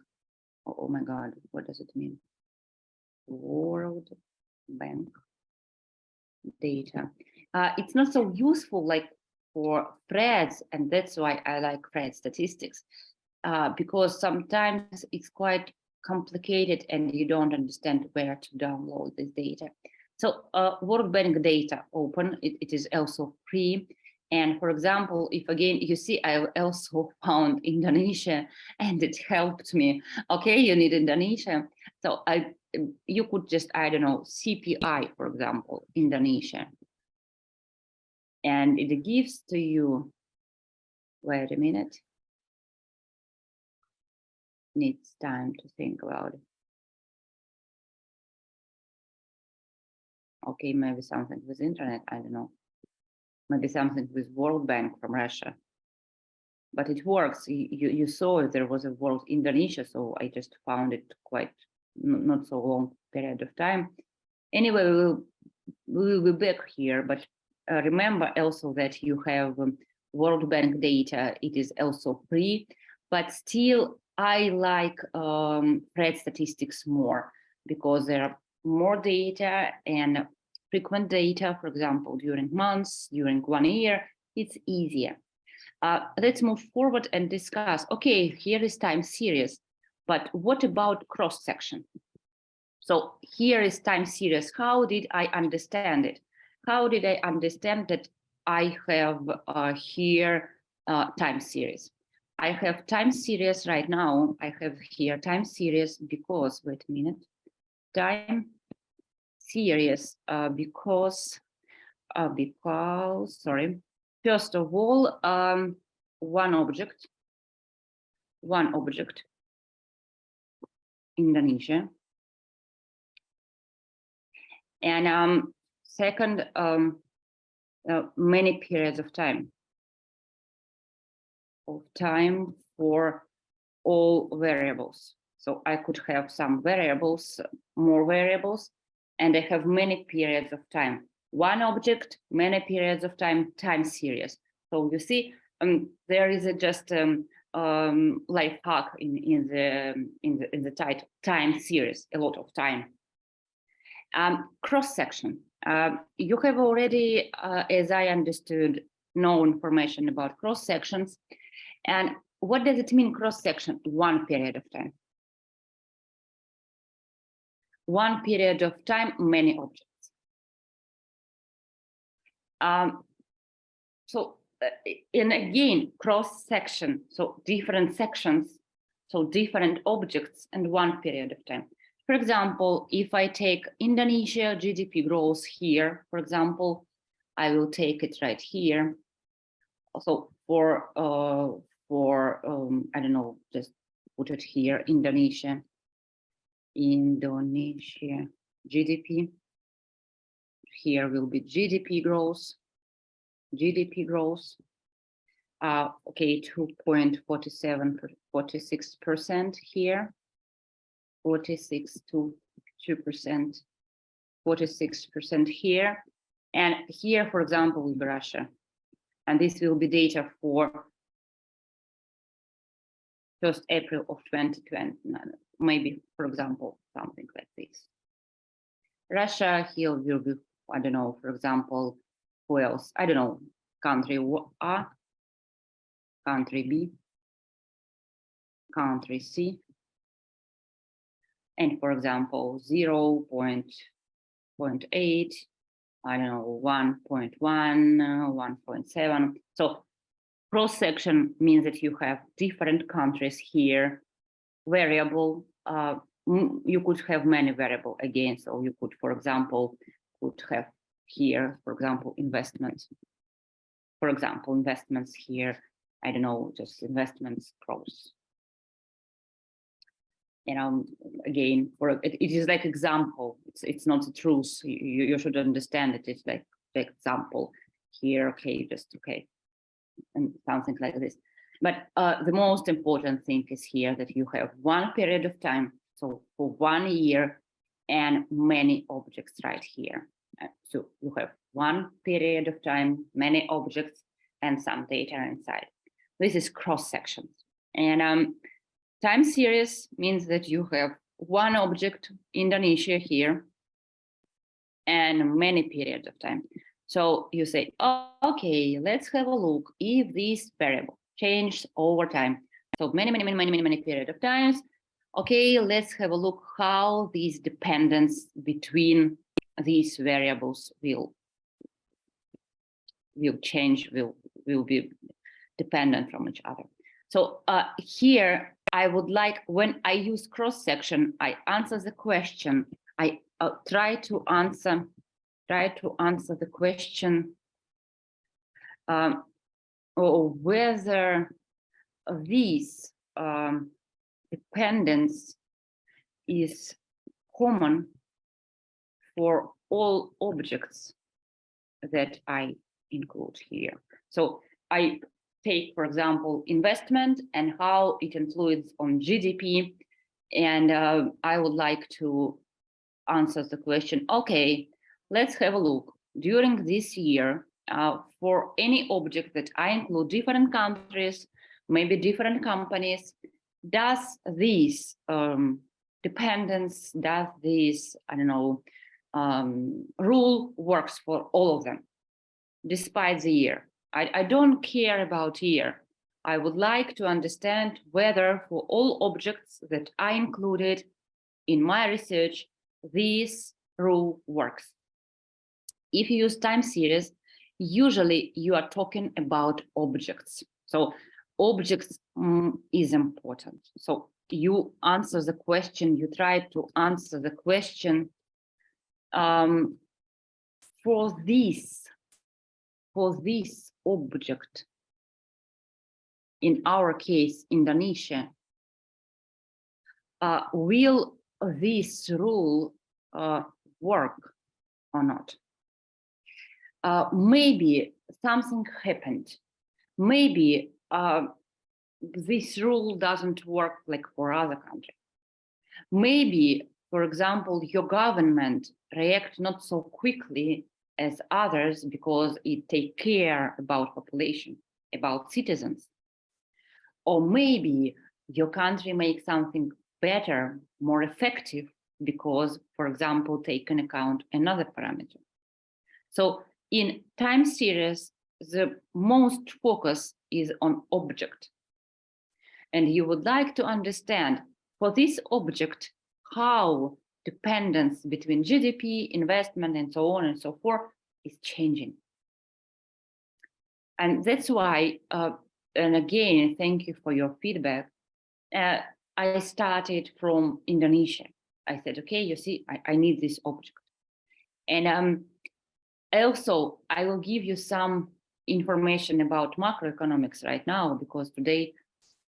Oh my God, what does it mean? World Bank data. It's not so useful like for Fred's, and that's why I like Fred statistics. Because sometimes it's quite complicated and you don't understand where to download this data. So World Bank data open, it is also free. And for example, if again, you see, I also found Indonesia and it helped me. Okay, you need Indonesia. So you could just, I don't know, CPI, for example, Indonesia. And it gives to you, wait a minute. Needs time to think about it. Okay, maybe something with internet, I don't know. Maybe something with World Bank from Russia. But it works. You saw there was a World Indonesia, so I just found it quite not so long period of time. Anyway, we will be back here, but remember also that you have World Bank data. It is also free, but still I like Fred statistics more because there are more data and frequent data, for example, during months, during 1 year, it's easier. Let's move forward and discuss, okay, here is time series, but what about cross-section? So here is time series. How did I understand it? How did I understand that I have here time series? I have time series right now. I have here time series because, wait a minute, time series because, sorry, first of all, one object, Indonesia. And second, many periods of time for all variables. So I could have some variables, more variables, and I have many periods of time. One object, many periods of time, time series. So you see, there is just life hack in the title, time series, a lot of time. Cross-section. You have already, as I understood, no information about cross-sections. And what does it mean, cross-section? One period of time. one period of time, many objects. And again, cross section, so different sections, so different objects and one period of time. For example, if I take Indonesia GDP growth here, for example, I will take it right here. Also for I don't know, just put it here, Indonesia GDP. Here will be GDP growth. Okay, 2.46% here, 46 to 2%, 46% here, and here, for example, will be Russia, and this will be data for 1st April of 2020, maybe, for example, something like this. Russia here will be, I don't know, for example, who else? I don't know, country A, country B, country C, and for example, 0.8, I don't know, 1.1, 1.7. So cross section means that you have different countries here, variable. You could have many variable again. So you could, for example, could have here, for example, investments. For example, investments here, I don't know, just investments cross. Again, it is like example. It's not the truth. You should understand it. It's like the example here. Okay, just okay, and something like this. But the most important thing is here that you have one period of time, so for 1 year, and many objects right here. So you have one period of time, many objects, and some data inside. This is cross sections. And time series means that you have one object, Indonesia here, and many periods of time. So you say, oh, okay, let's have a look if this variable changed over time. So many periods of times. Okay, let's have a look how these dependence between these variables will change, will be dependent from each other. So here I would like, when I use cross section, I answer the question. I try to answer the question or whether this dependence is common for all objects that I include here. So I take, for example, investment and how it influences on GDP. And I would like to answer the question, okay, let's have a look. During this year, for any object that I include different countries, maybe different companies, does this dependence, does this, I don't know, rule works for all of them, despite the year? I don't care about year. I would like to understand whether for all objects that I included in my research, this rule works. If you use time series, usually you are talking about objects. So objects is important. So you answer the question, you try to answer the question for this object, in our case, Indonesia, will this rule work or not? Maybe something happened. Maybe this rule doesn't work like for other countries. Maybe, for example, your government reacts not so quickly as others because it takes care about population, about citizens. Or maybe your country makes something better, more effective, because, for example, take into account another parameter. So in time series, the most focus is on object. And you would like to understand for this object, how dependence between GDP, investment, and so on and so forth is changing. And that's why, and again, thank you for your feedback. I started from Indonesia. I said, okay, you see, I need this object. And also, I will give you some information about macroeconomics right now, because today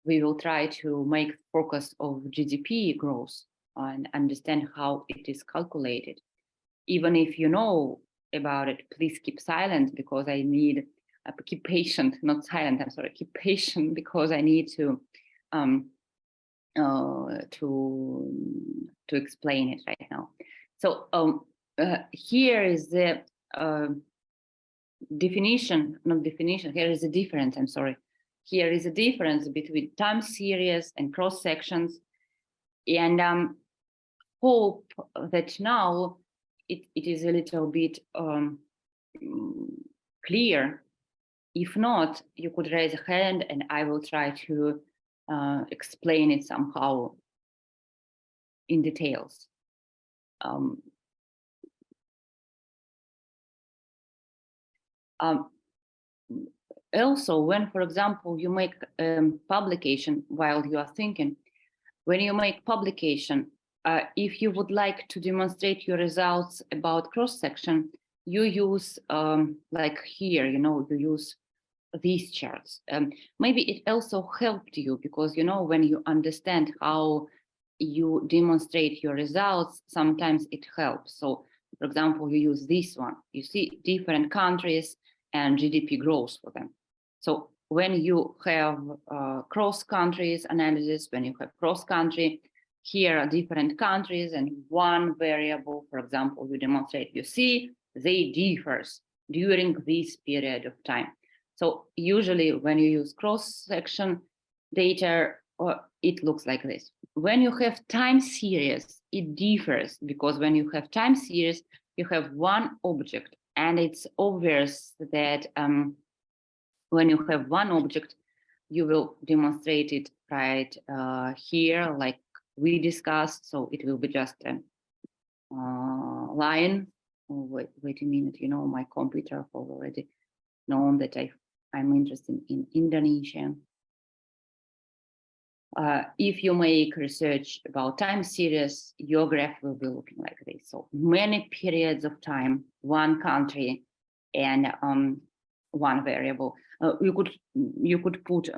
we will try to make focus of GDP growth and understand how it is calculated. Even if you know about it, please keep silent, because I need, keep patient, not silent, I'm sorry, keep patient, because I need to explain it right now. So here is the definition, not definition, here is a difference, I'm sorry. Here is a difference between time series and cross sections, and hope that now it is a little bit clear. If not, you could raise a hand and I will try to explain it somehow in details. Also, when, for example, you make publication while you are thinking, when you make publication, if you would like to demonstrate your results about cross-section, you use, like here, you use these charts. Maybe it also helped you, because, when you understand how you demonstrate your results, sometimes it helps. So, for example, you use this one, you see different countries and GDP growth for them. So when you have cross countries analysis, when you have cross country, here are different countries and one variable, for example, you demonstrate, you see they differs during this period of time. So usually when you use cross-section data, it looks like this. When you have time series, it differs, because when you have time series, you have one object, and it's obvious that when you have one object, you will demonstrate it right here, like we discussed. So it will be just a line. Oh, wait a minute, my computer has already known that I'm interested in Indonesia. If you make research about time series, your graph will be looking like this. So many periods of time, one country, and one variable. You could put,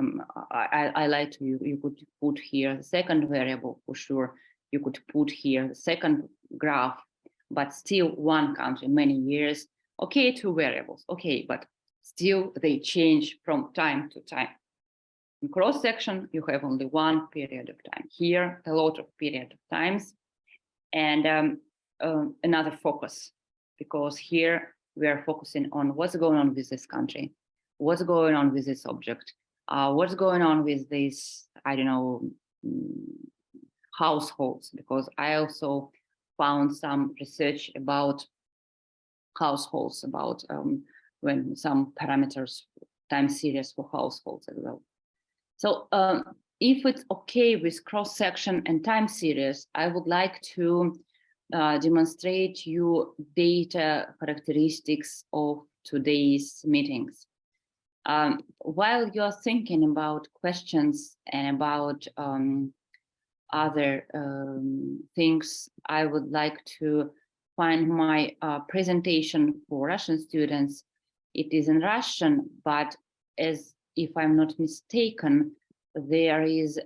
I lied to you, you could put here the second variable for sure. You could put here the second graph, but still one country, many years. Okay, two variables, okay, but still they change from time to time. In cross-section, you have only one period of time. Here, a lot of period of times, and another focus, because here we are focusing on what's going on with this country, what's going on with this object, what's going on with this, I don't know, households, because I also found some research about households, about when some parameters, time series for households as well. So if it's okay with cross-section and time series, I would like to demonstrate you data characteristics of today's meetings. While you're thinking about questions and about other things, I would like to find my presentation for Russian students. It is in Russian, but as if I'm not mistaken, there is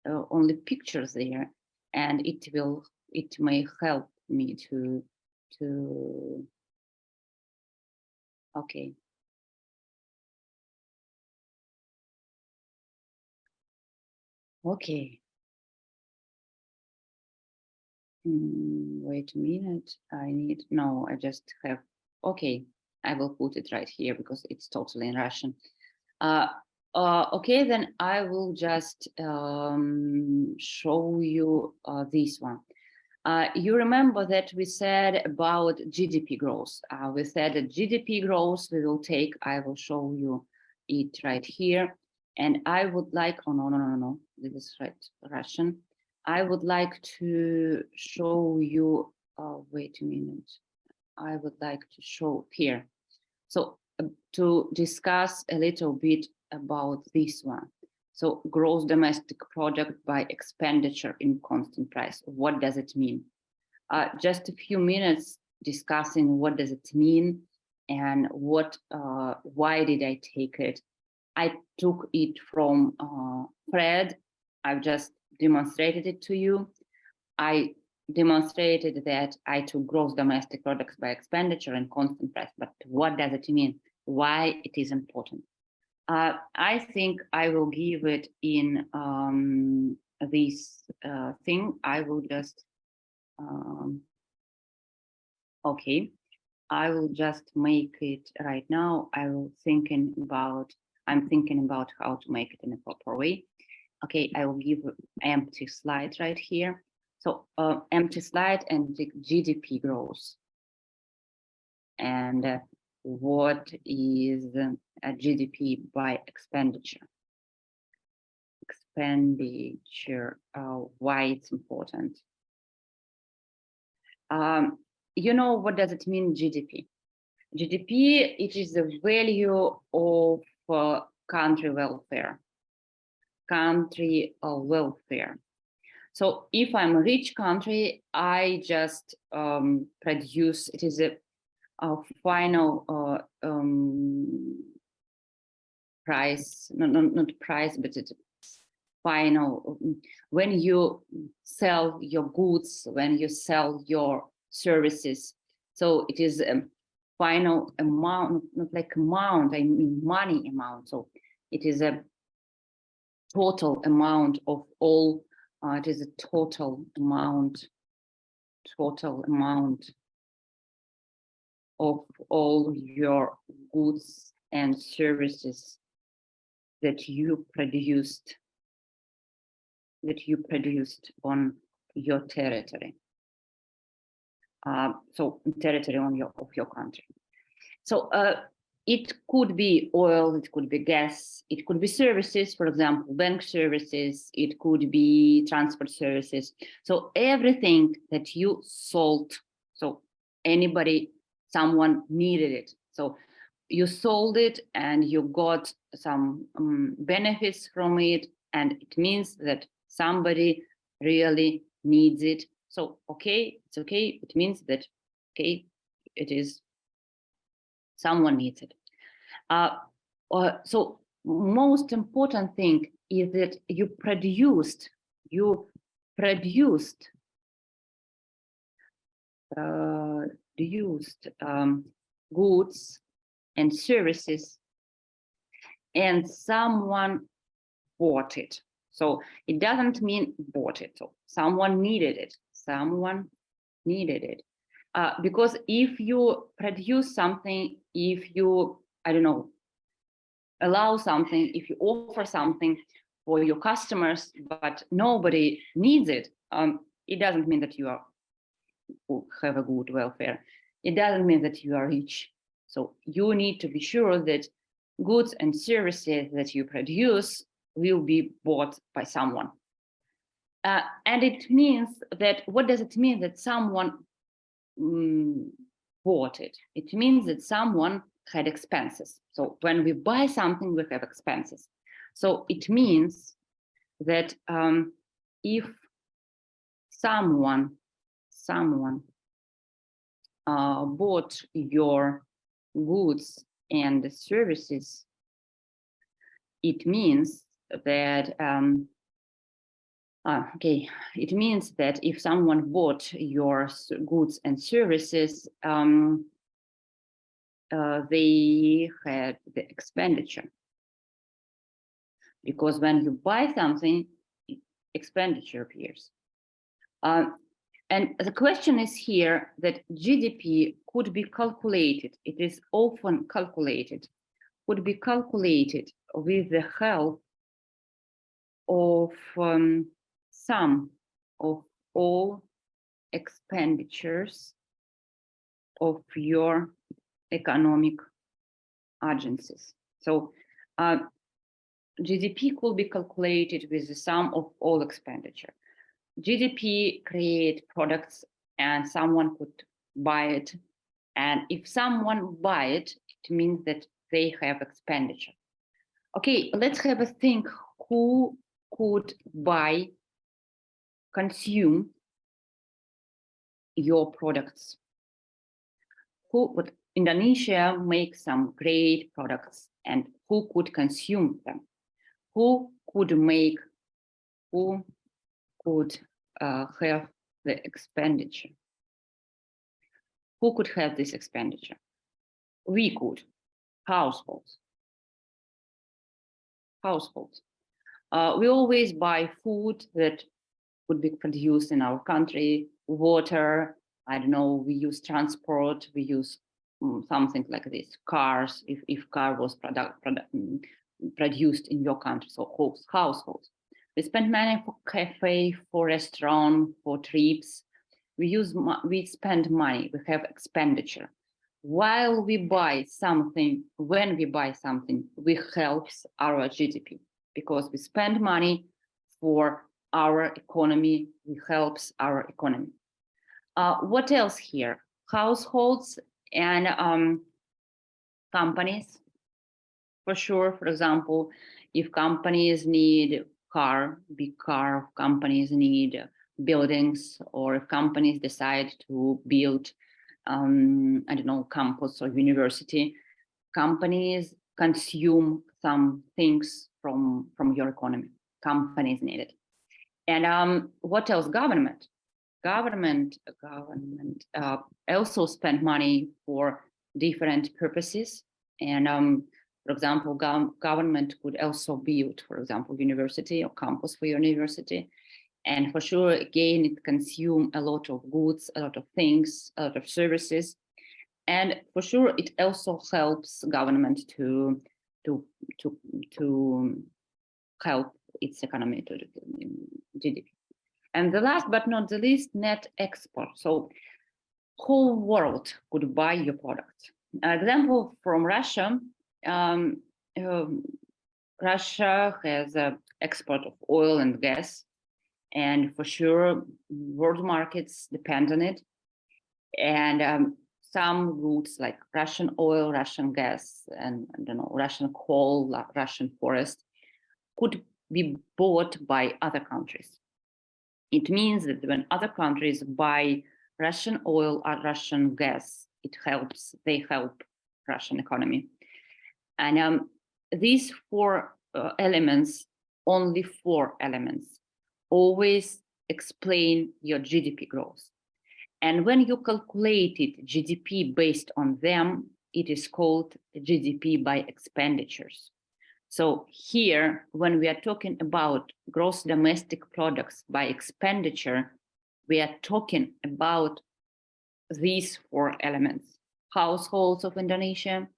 only pictures there, and it may help me to okay. Okay. Wait a minute, I just have, okay, I will put it right here because it's totally in Russian. Okay, then I will just show you this one. You remember that we said about GDP growth. We said that GDP growth we will take, I will show you it right here. And I would like, oh, no, this is right, Russian. I would like to show you, wait a minute. I would like to show here. So to discuss a little bit about this one. So gross domestic product by expenditure in constant price. What does it mean? Just a few minutes discussing what does it mean and why did I take it? I took it from Fred. I've just demonstrated it to you. I demonstrated that I took gross domestic products by expenditure and constant price, but what does it mean? Why it is important? I think I will give it in this thing. I will just, okay. I will just make it right now. I'm thinking about how to make it in a proper way. Okay, I will give an empty slide right here. So empty slide and the GDP growth. And what is a GDP by expenditure? Expenditure, why it's important. You know, what does it mean, GDP? GDP, it is the value of country welfare. Country welfare. So if I'm a rich country, I just produce, it is a final price, not price, but it's final, when you sell your goods, when you sell your services. So it is a final amount, not like amount, I mean money amount. So it is a total amount of all, it is a total amount of all your goods and services that you produced on your territory. So territory of your country. So it could be oil, it could be gas, it could be services, for example, bank services, it could be transport services. So everything that you sold, so someone needed it. So you sold it and you got some benefits from it, and it means that somebody really needs it. So, okay, it's okay. It means that, okay, it is someone needs it. So most important thing is that you produced goods and services, and someone bought it. So it doesn't mean bought it. So someone needed it. Because if you produce something, if you, I don't know, allow something, if you offer something for your customers, but nobody needs it, it doesn't mean that you have a good welfare. It doesn't mean that you are rich. So you need to be sure that goods and services that you produce will be bought by someone. And it means that, what does it mean that someone bought it? It means that someone had expenses. So when we buy something, we have expenses. So it means that if someone bought your goods and services, it means that it means that if someone bought your goods and services, they had the expenditure. Because when you buy something, expenditure appears. And the question is here that GDP could be calculated. It is often calculated, could be calculated with the help of sum of all expenditures of your economic agencies. So GDP could be calculated with the sum of all expenditure. GDP create products and someone could buy it. And if someone buy it, it means that they have expenditure. Okay, let's have a think who could buy, consume your products. Who would Indonesia make some great products and who could consume them? Who could have the expenditure? Who could have this expenditure? We could, households. We always buy food that would be produced in our country, water, I don't know, we use transport, we use something like this, cars, if car was produced in your country, so households. We spend money for cafe, for restaurant, for trips. We spend money, we have expenditure. While we buy something, when we buy something, we helps our GDP because we spend money for our economy, it helps our economy. What else here? Households and companies, for sure. For example, if companies need big car, companies need buildings, or if companies decide to build, I don't know, campus or university, companies consume some things from your economy. Companies need it. And what else? Government also spend money for different purposes. And for example, government could also build, for example, university or campus for university. And for sure, again, it consumes a lot of goods, a lot of things, a lot of services. And for sure, it also helps government to help its economy to GDP. And the last but not the least, net export. So whole world could buy your product. An example from Russia. Russia has an export of oil and gas, and for sure, world markets depend on it. And some goods like Russian oil, Russian gas, and I don't know, Russian coal, Russian forest could be bought by other countries. It means that when other countries buy Russian oil or Russian gas, they help Russian economy. And these four elements, only 4 elements, always explain your GDP growth. And when you calculated GDP based on them, it is called GDP by expenditures. So here, when we are talking about gross domestic products by expenditure, we are talking about these 4 elements: households of Indonesia,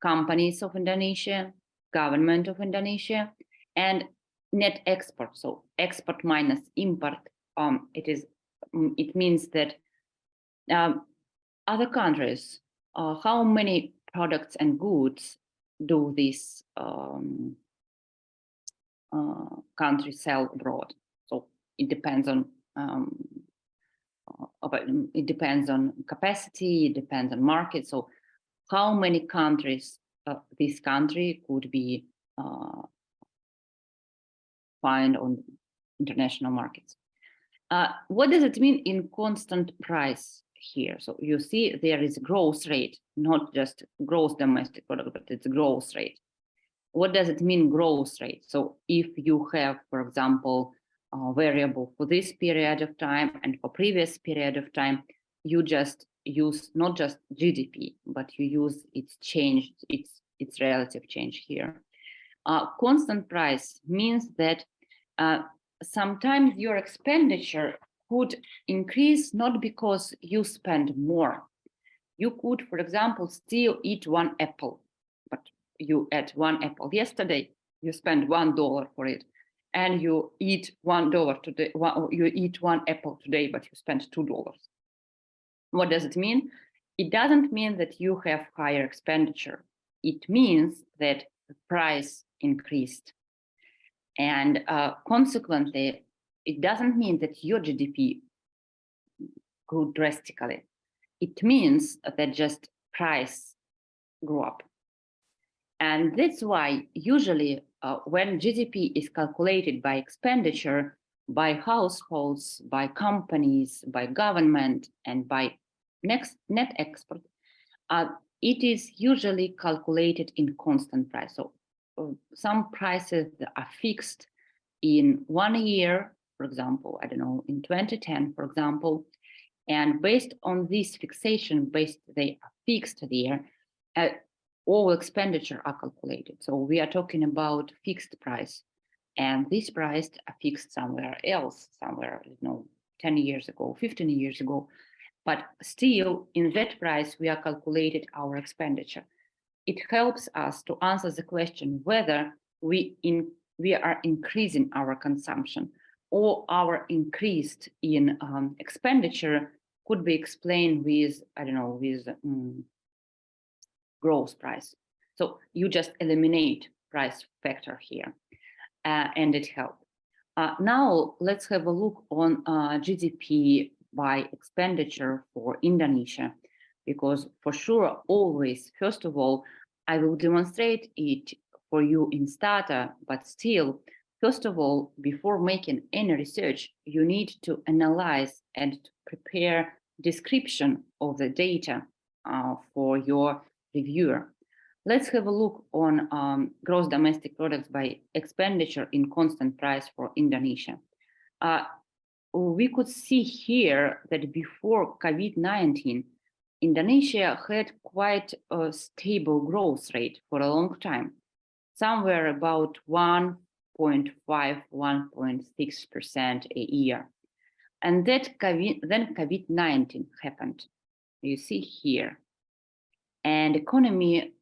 companies of Indonesia, government of Indonesia, and net export. So export minus import, it means that other countries, how many products and goods do these countries sell abroad? So it depends on capacity, it depends on market. So how many countries this country could be find on international markets? What does it mean in constant price here? So you see there is growth rate, not just gross domestic product, but it's growth rate. What does it mean, growth rate? So if you have, for example, a variable for this period of time and for previous period of time, you just use not just GDP, but you use its change, its relative change here. Constant price means that sometimes your expenditure could increase not because you spend more. You could, for example, still eat 1 apple, but you ate 1 apple yesterday, you spend $1 for it, and you eat $1 today. You eat 1 apple today, but you spend $2. What does it mean? It doesn't mean that you have higher expenditure. It means that the price increased. And consequently, it doesn't mean that your GDP grew drastically. It means that just price grew up. And that's why usually when GDP is calculated by expenditure, by households, by companies, by government, and by net export, it is usually calculated in constant price. So some prices are fixed in 1 year, for example, I don't know, in 2010, for example, and based on this fixation, they are fixed there, all expenditure are calculated. So we are talking about fixed price, and this price are fixed somewhere else, somewhere, 10 years ago, 15 years ago. But still, in that price, we are calculated our expenditure. It helps us to answer the question whether we are increasing our consumption, or our increase in expenditure could be explained with, I don't know, with gross price. So you just eliminate price factor here, and it helps. Now let's have a look on GDP by expenditure for Indonesia, because for sure, always, first of all, I will demonstrate it for you in Stata, but still, first of all, before making any research, you need to analyze and prepare description of the data for your reviewer. Let's have a look on gross domestic products by expenditure in constant price for Indonesia. We could see here that before COVID-19, Indonesia had quite a stable growth rate for a long time, somewhere about 1.5, 1.6% a year. And then COVID-19 happened, you see here. And economy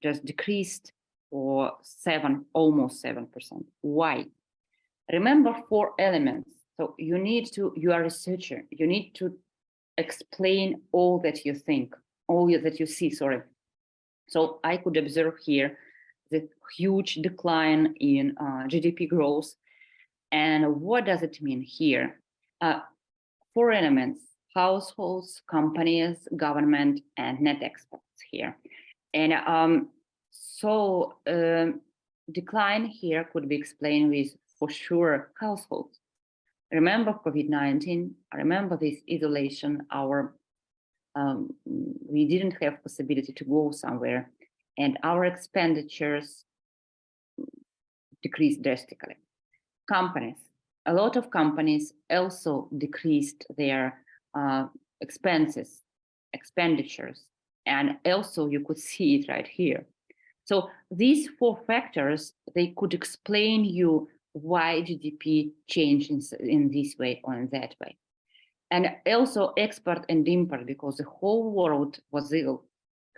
just decreased for almost 7%. Why? Remember 4 elements. So you are a researcher, you need to explain all that you think, that you see, sorry. So I could observe here the huge decline in GDP growth. And what does it mean here? 4 elements: households, companies, government, and net exports here. And decline here could be explained with, for sure, households. Remember COVID-19, remember this isolation, we didn't have possibility to go somewhere, and our expenditures decreased drastically. Companies, a lot of companies also decreased their expenditures, and also you could see it right here. So these 4 factors, they could explain you why GDP changed in this way or in that way. And also export and import, because the whole world was ill,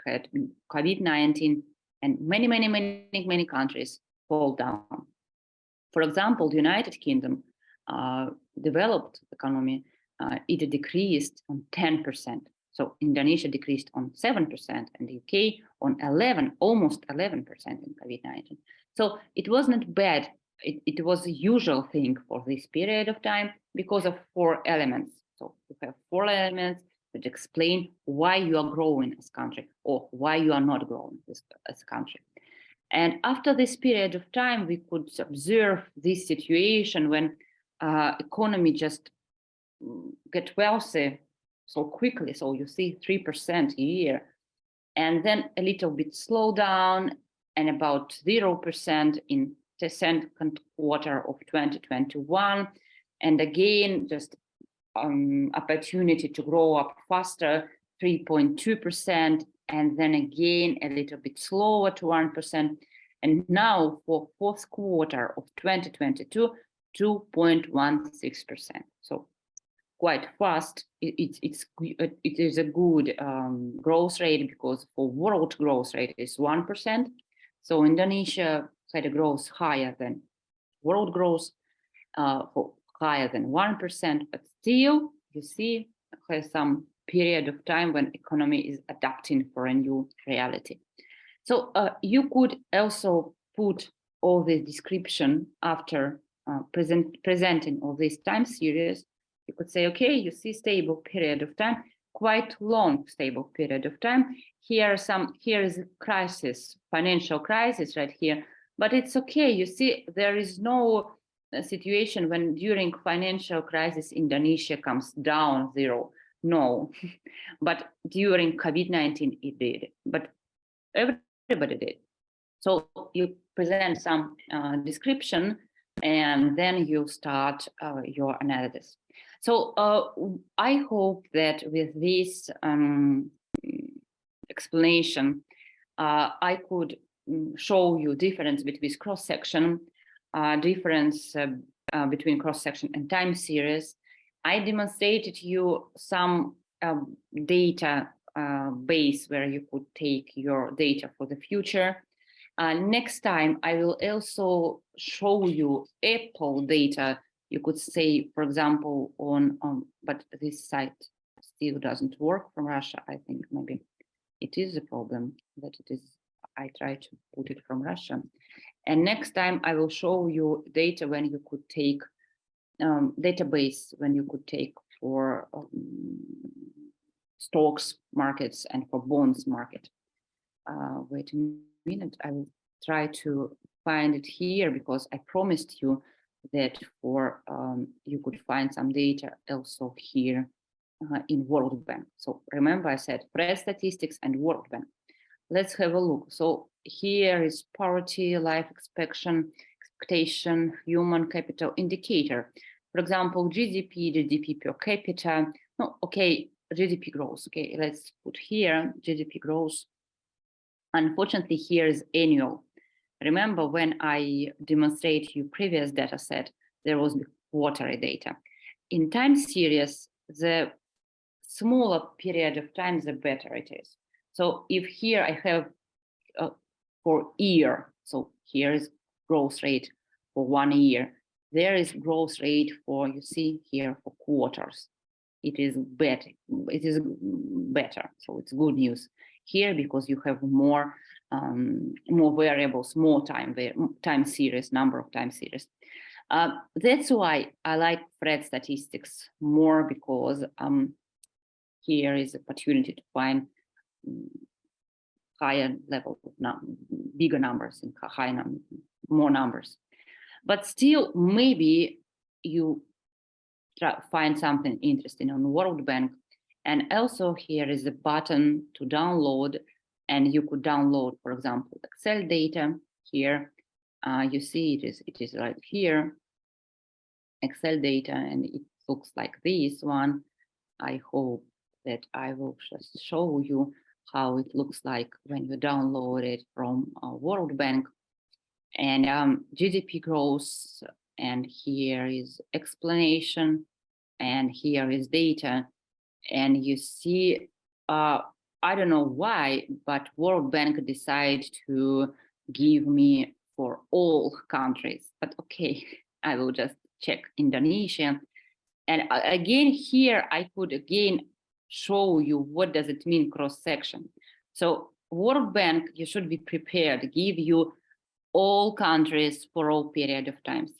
had COVID-19, and many countries fall down. For example, the United Kingdom developed economy, it decreased on 10%. So Indonesia decreased on 7%, and the UK on almost 11% in COVID-19. So it wasn't bad. It was a usual thing for this period of time because of 4 elements. So you have 4 elements that explain why you are growing as a country or why you are not growing as a country. And after this period of time, we could observe this situation when economy just get wealthy so quickly. So you see 3% a year, and then a little bit slow down, and about 0% in the second quarter of 2021, and again just opportunity to grow up faster, 3.2%, and then again a little bit slower to 1%, and now for 4th quarter of 2022, 2.16%. So quite fast. It is a good growth rate, because for world growth rate is 1%. So Indonesia had a growth higher than world growth, higher than 1%, but still, you see, has some period of time when economy is adapting for a new reality. So you could also put all this description after presenting all this time series, you could say, okay, you see stable period of time, quite long stable period of time. Here is a crisis, financial crisis right here, but it's okay. You see, there is no situation when during financial crisis, Indonesia comes down zero. No, but during COVID-19, it did, but everybody did. So you present some description and then you start your analysis. So I hope that with this explanation, I could show you difference between cross-section, difference between cross-section and time series. I demonstrated you some data base where you could take your data for the future. Next time, I will also show you Apple data. You could say, for example, but this site still doesn't work from Russia. I think maybe it is a problem that it is. I try to put it from Russia. And next time I will show you data when you could take database, when you could take for stocks markets and for bonds market. Wait a minute, I will try to find it here because I promised you that for you could find some data also here in World Bank. So remember I said press statistics and World Bank. Let's have a look. So here is poverty, life expectation, human capital indicator. For example, GDP per capita. No, okay, GDP growth. Okay, let's put here GDP growth. Unfortunately, here is annual. Remember when I demonstrate you previous data set, there was the quarterly data. In time series, the smaller period of time, the better it is. So if here I have for year, so here is growth rate for 1 year, there is growth rate for, you see here, for quarters. It is better. It is better. So it's good news here because you have more variables, more time series, number of time series. That's why I like Fred statistics more because here is opportunity to find higher level of bigger numbers and more numbers. But still, maybe you find something interesting on World Bank. And also here is a button to download, and you could download, for example, Excel data here. You see it is right here, Excel data, and it looks like this one. I hope that I will just show you how it looks like when you download it from World Bank. And GDP growth, and here is explanation, and here is data. And you see, I don't know why, but World Bank decided to give me for all countries. But okay, I will just check Indonesia. And again, here I could again show you what does it mean cross-section. So World Bank, you should be prepared to give you all countries for all period of times.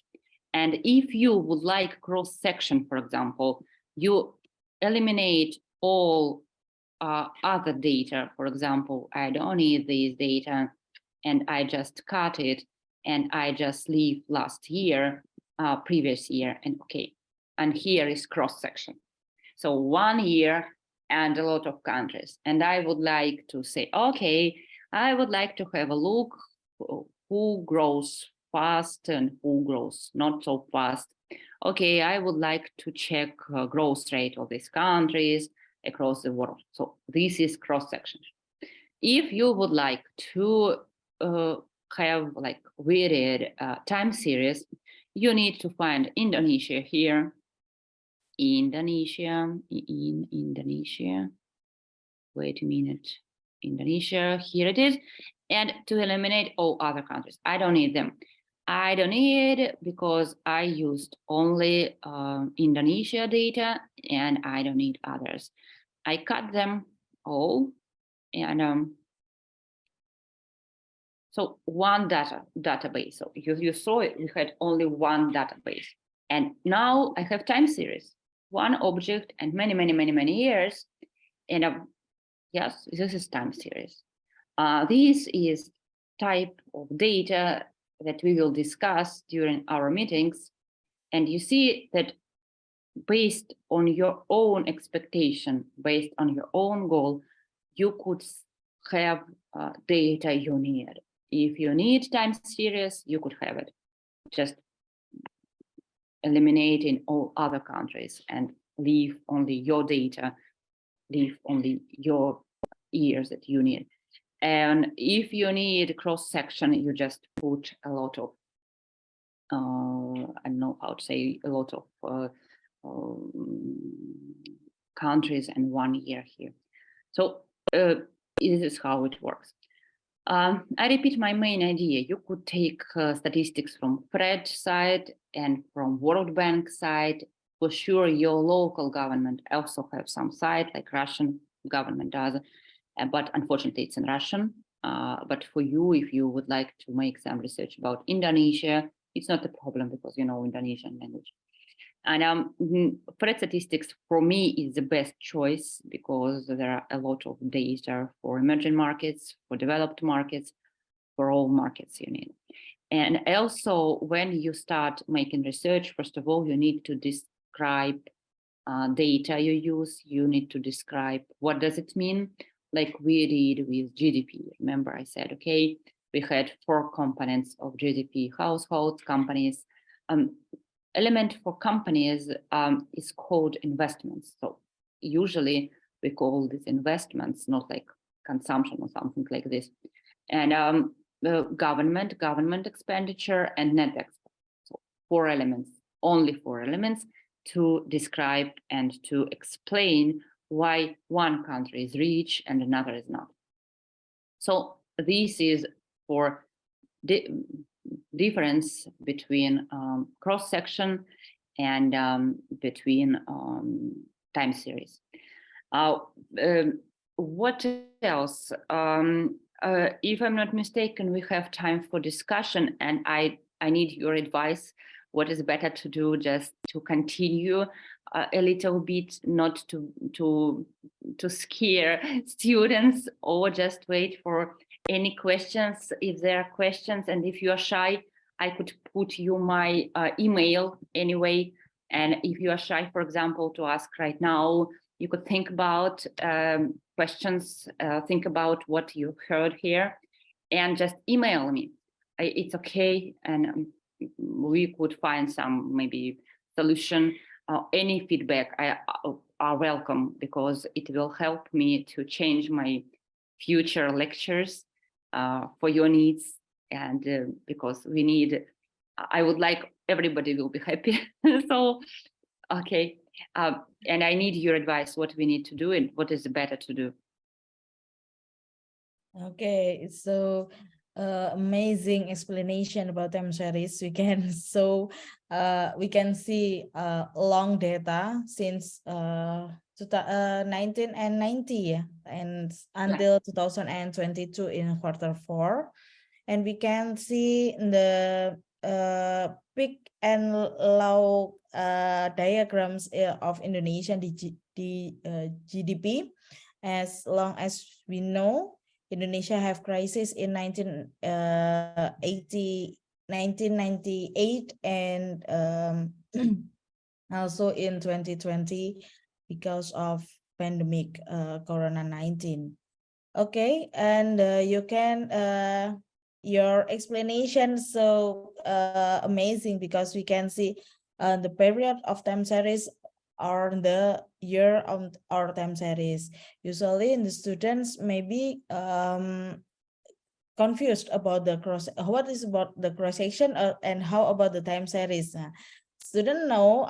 And if you would like cross-section, for example, you eliminate all other data. For example, I don't need this data and I just cut it and I just leave last year, previous year, and okay. And here is cross-section. So 1 year and a lot of countries. And I would like to say, okay, I would like to have a look who grows fast and who grows not so fast. Okay, I would like to check growth rate of these countries across the world. So this is cross-section. If you would like to have like varied time series, you need to find Indonesia here. Indonesia, wait a minute, Indonesia, here it is. And to eliminate all other countries, I don't need them. I don't need because I used only Indonesia data and I don't need others. I cut them all and So one database. So you saw it, you had only one database. And now I have time series, one object and many years. And yes, this is time series. This is type of data that we will discuss during our meetings. And you see that based on your own expectation, based on your own goal, you could have data you need. If you need time series, you could have it. Just eliminating all other countries and leave only your data, leave only your years that you need. And if you need cross-section, you just put a lot of, I don't know how to say, a lot of countries and 1 year here. So this is how it works. I repeat my main idea. You could take statistics from Fred side and from World Bank side. For sure, your local government also have some site like Russian government does, but unfortunately it's in Russian. But for you, if you would like to make some research about Indonesia, it's not a problem because you know Indonesian language. And Fred statistics for me is the best choice because there are a lot of data for emerging markets, for developed markets, for all markets you need. And also when you start making research, first of all, you need to describe data you use. You need to describe what does it mean, like we did with GDP. Remember I said, okay, we had 4 components of GDP: households, companies. Element for companies is called investments. So usually we call these investments, not like consumption or something like this. And the government expenditure and net export. So 4 elements, only 4 elements to describe and to explain why one country is rich and another is not. So this is for the difference between cross-section and between time series. What else? If I'm not mistaken, we have time for discussion, and I need your advice. What is better to do? Just to continue a little bit, not to scare students, or just wait for any questions if there are questions. And if you are shy, I could put you my email anyway. And if you are shy, for example, to ask right now, you could think about questions, think about what you heard here, and just email me. It's okay, and we could find some maybe solution. Any feedback are welcome because it will help me to change my future lectures for your needs, and because we need, I would like everybody will be happy. So, okay. And I need your advice, what we need to do and what is better to do. Okay, so amazing explanation about time series. We can we can see long data since 1990 and until 2022 in quarter 4, and we can see the peak and low diagrams of Indonesian GDP. As long as we know, Indonesia have crisis in 1998 and also in 2020 because of pandemic Corona-19. Okay, and you can your explanation so amazing because we can see the period of time series or the year of our time series. Usually in the students maybe confused about the what is about the cross section and how about the time series. Students know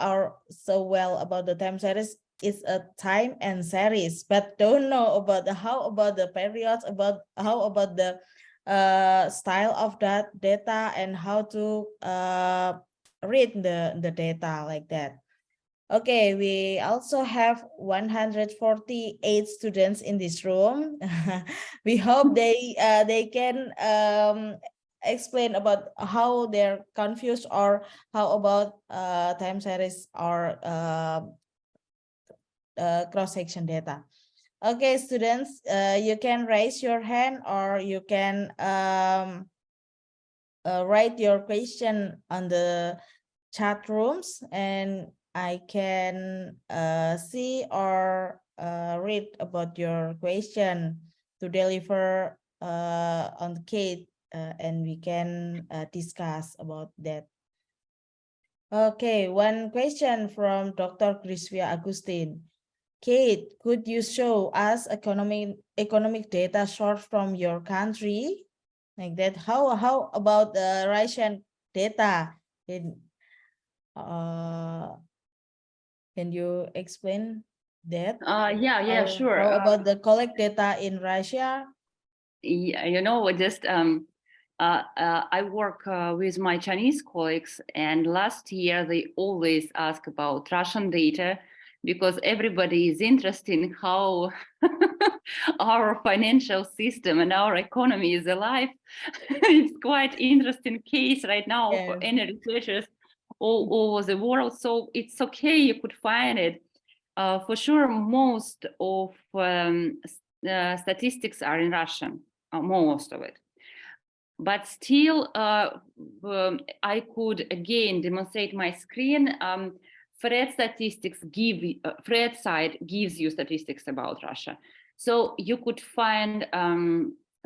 so well about the time series is a time and series, but don't know about how about the periods, about how about the style of that data and how to read the data like that. Okay, we also have 148 students in this room. We hope they can explain about how they're confused or how about time series or cross-section data. Okay, students, you can raise your hand or you can write your question on the chat rooms, and I can see or read about your question to deliver on Kate, and we can discuss about that. Okay, one question from Dr. Crisvia Agustin. Kate, could you show us economic data source from your country? Like that. How about the Russian data? Can you explain that? Yeah, sure. How about the collect data in Russia? Yeah, just I work with my Chinese colleagues, and last year they always ask about Russian data because everybody is interested in how our financial system and our economy is alive. It's quite interesting case right now for Yes. any researchers all over the world. So it's okay, you could find it. For sure, most of statistics are in Russian, most of it. But still, I could again demonstrate my screen. Fred statistics Fred site gives you statistics about Russia. So you could find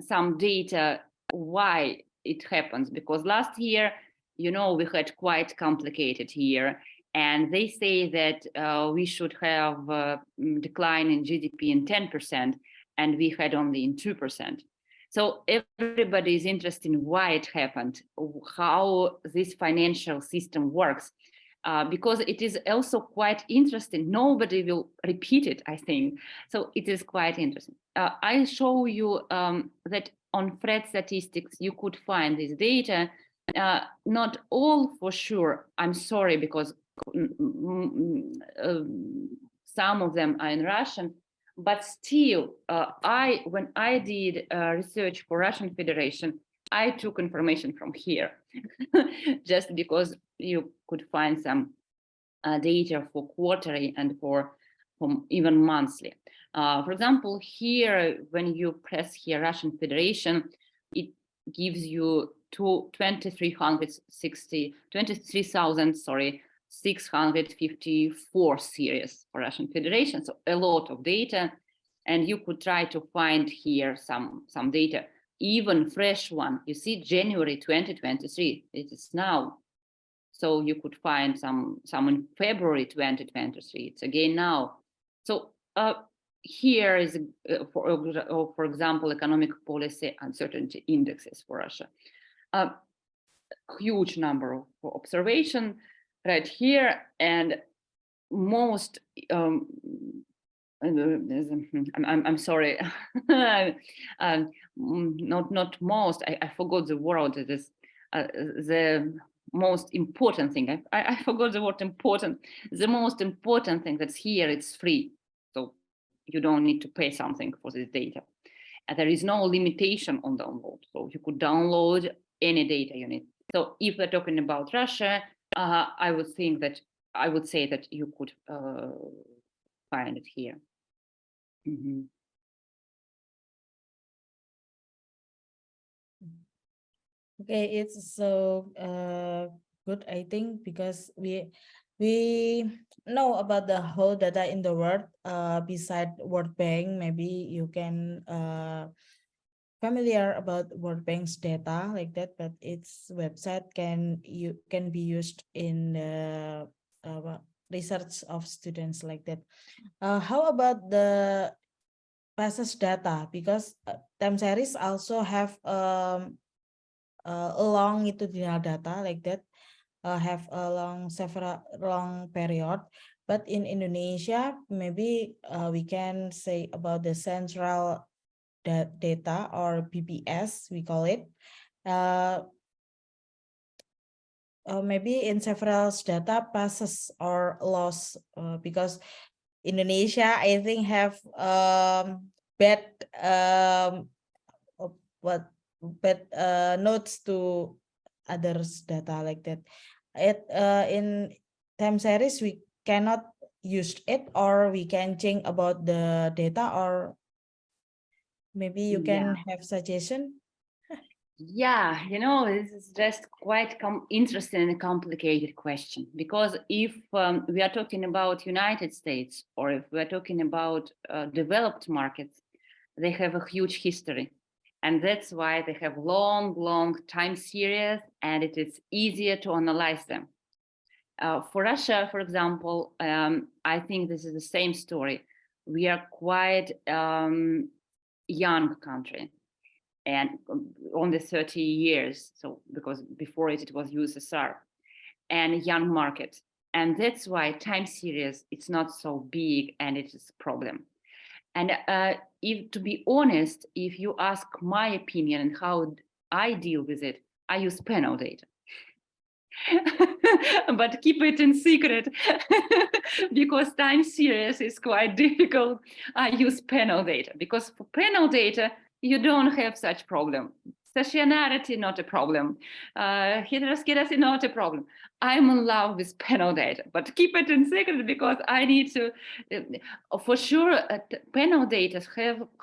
some data why it happens, because last year, we had quite complicated year, and they say that we should have a decline in GDP in 10%, and we had only in 2%. So everybody is interested in why it happened, how this financial system works, because it is also quite interesting. Nobody will repeat it, I think. So it is quite interesting. I show you that on Fred statistics, you could find this data. Not all for sure. I'm sorry, because some of them are in Russian. But still, when I did research for Russian Federation, I took information from here, just because you could find some data for quarterly and for even monthly. For example, here, when you press here Russian Federation, it gives you 23,654 series for Russian Federation, so a lot of data, and you could try to find here some data, even fresh one. You see, January 2023, it is now. So you could find some in February 2023. It's again now. So here is, for example, economic policy uncertainty indexes for Russia. A huge number of observation right here, and most. I'm sorry. Not most. I forgot the word. It is the most important thing. I forgot the word important. The most important thing that's here, it's free. So you don't need to pay something for this data. And there is no limitation on download. So you could download any data you need. So if we're talking about Russia, I would say that you could find it here. Okay, it's so good, I think, because we know about the whole data in the world. Beside World Bank, maybe you can familiar about World Bank's data like that, but its website can be used in the research of students like that. How about the passage data? Because time series also have longitudinal data like that, have a long period, but in Indonesia maybe we can say about the central data, or PPS we call it. maybe in several data passes or lost because Indonesia, I think, have bad what bad notes to others data like that. In time series we cannot use it, or we can change about the data, or maybe you can have suggestion. Yeah, this is just quite interesting and complicated question, because if we are talking about United States, or if we are talking about developed markets, they have a huge history. And that's why they have long time series, and it is easier to analyze them. For Russia, for example, I think this is the same story. We are quite young country, and only 30 years. So because before it was USSR, and young market. And that's why time series, it's not so big, and it is a problem. And if, to be honest, if you ask my opinion and how I deal with it, I use panel data. But keep it in secret because time series is quite difficult. I use panel data because for panel data, you don't have such problem. Stationarity, not a problem. Heteroscedasty, not a problem. I'm in love with panel data, but keep it in secret because I need to, for sure, panel data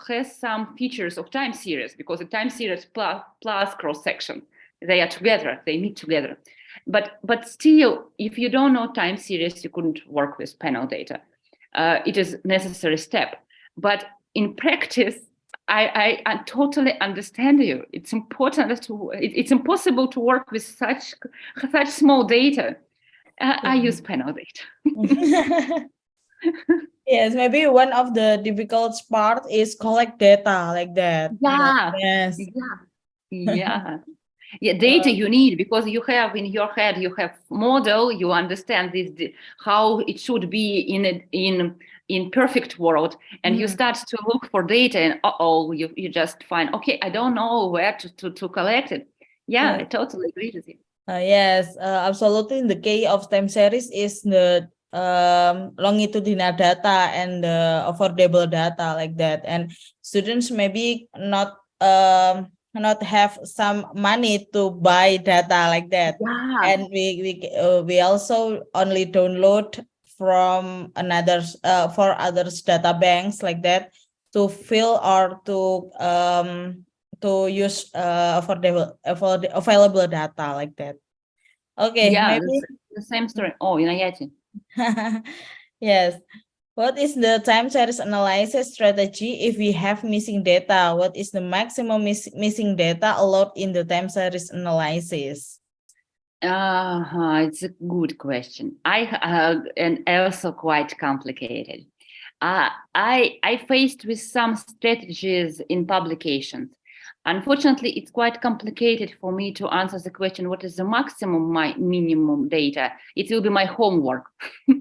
has some features of time series, because the time series plus cross-section, they are together, they meet together. But still, if you don't know time series, you couldn't work with panel data. It is a necessary step. But in practice, I totally understand you. It's important it's impossible to work with such small data. I use panel data. Yes, maybe one of the difficult part is collect data like that. Yeah. Yes. Yeah. Yeah, data you need, because you have in your head, you have model, you understand this, how it should be in perfect world, and you start to look for data, and you just find, okay, I don't know where to collect it. Yeah, I totally agree with you. Yes, absolutely. In the case of time series is the longitudinal data and the affordable data like that, and students maybe not have some money to buy data like that. Yeah. And we also only download from another for others data banks like that to fill or to use available data like that. Okay, Yeah, maybe the same story. Oh, Inayati. yes. What is the time series analysis strategy if we have missing data? What is the maximum missing data allowed in the time series analysis? It's a good question. And also quite complicated. I faced with some strategies in publications. Unfortunately, it's quite complicated for me to answer the question, what is the maximum, my minimum data? It will be my homework.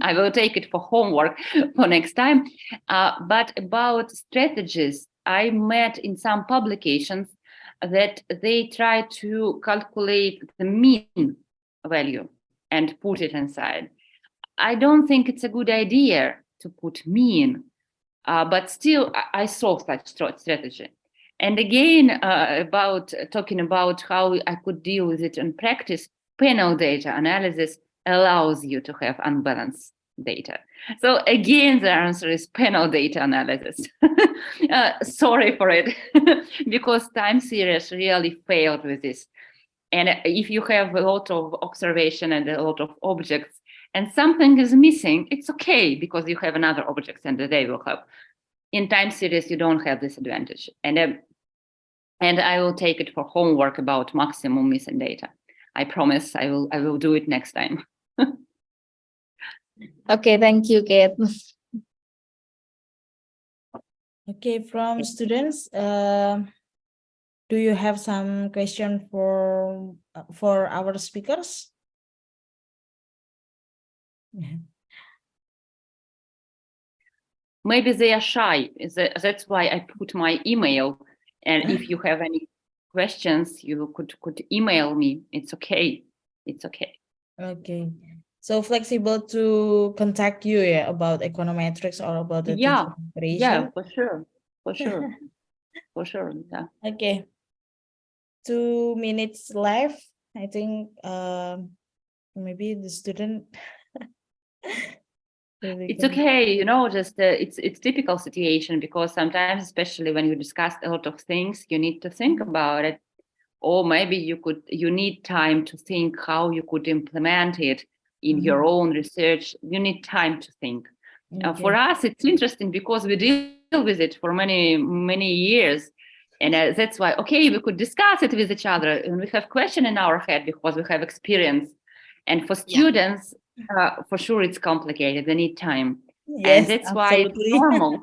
I will take it for homework for next time. But about strategies, I met in some publications that they try to calculate the mean value and put it inside. I don't think it's a good idea to put mean, but still I saw such strategy. And again, about talking about how I could deal with it in practice, panel data analysis allows you to have unbalanced data. So again, the answer is panel data analysis. Sorry for it, because time series really failed with this. And if you have a lot of observation and a lot of objects and something is missing, it's okay, because you have another object and they will help. In time series, you don't have this advantage. And I will take it for homework about maximum missing data. I promise I will do it next time. Okay, thank you, Kate. Okay, from students, do you have some question for our speakers? Maybe they are shy. That's why I put my email. And if you have any questions, you could email me. It's okay. It's okay. Okay. So flexible to contact you, yeah, about econometrics or about the Yeah, teaching yeah, preparation. for sure, for sure, for sure. Yeah. Okay. 2 minutes left. I think maybe the student will It's become. okay, just it's typical situation, because sometimes, especially when you discuss a lot of things, you need to think about it, or maybe you need time to think how you could implement it in your own research. You need time to think. For Okay. us, it's interesting because we deal with it for many years, and that's why, okay, we could discuss it with each other, and we have question in our head because we have experience. And for Yeah. students, for sure, it's complicated. They need time, and Yes, that's why it's absolutely. normal.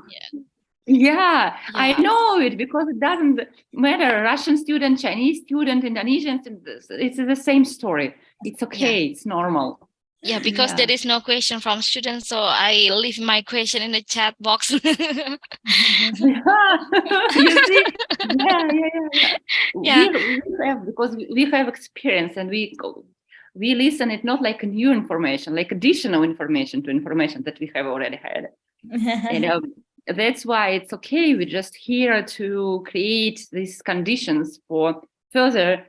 Yeah, I Yeah. know it, because it doesn't matter. Russian student, Chinese student, Indonesian student, it's the same story. It's okay. It's normal. Yeah, because Yeah. there is no question from students, so I leave my question in the chat box. You see, yeah. Yeah, We have, because we have experience, and we listen it not like a new information, like additional information to information that we have already had. And that's why it's okay. We're just here to create these conditions for further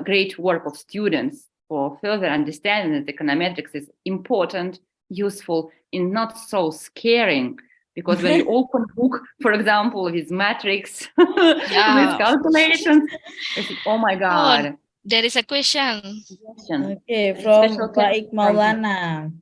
great work of students, for further understanding that econometrics is important, useful, and not so scaring. Because when you open book, for example, with matrix, with yeah. calculations, it's, oh my Oh, God. there is a question. Question. Okay, A special from question Baik from Maulana.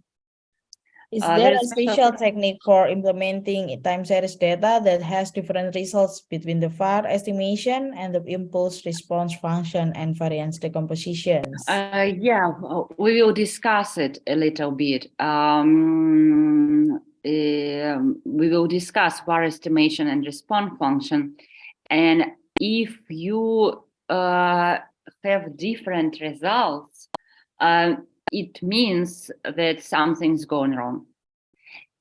Is there there's a special special technique for implementing time series data that has different results between the VAR estimation and the impulse response function and variance decompositions? Yeah, we will discuss it a little bit. We will discuss VAR estimation and response function. And if you have different results, it means that something's going wrong.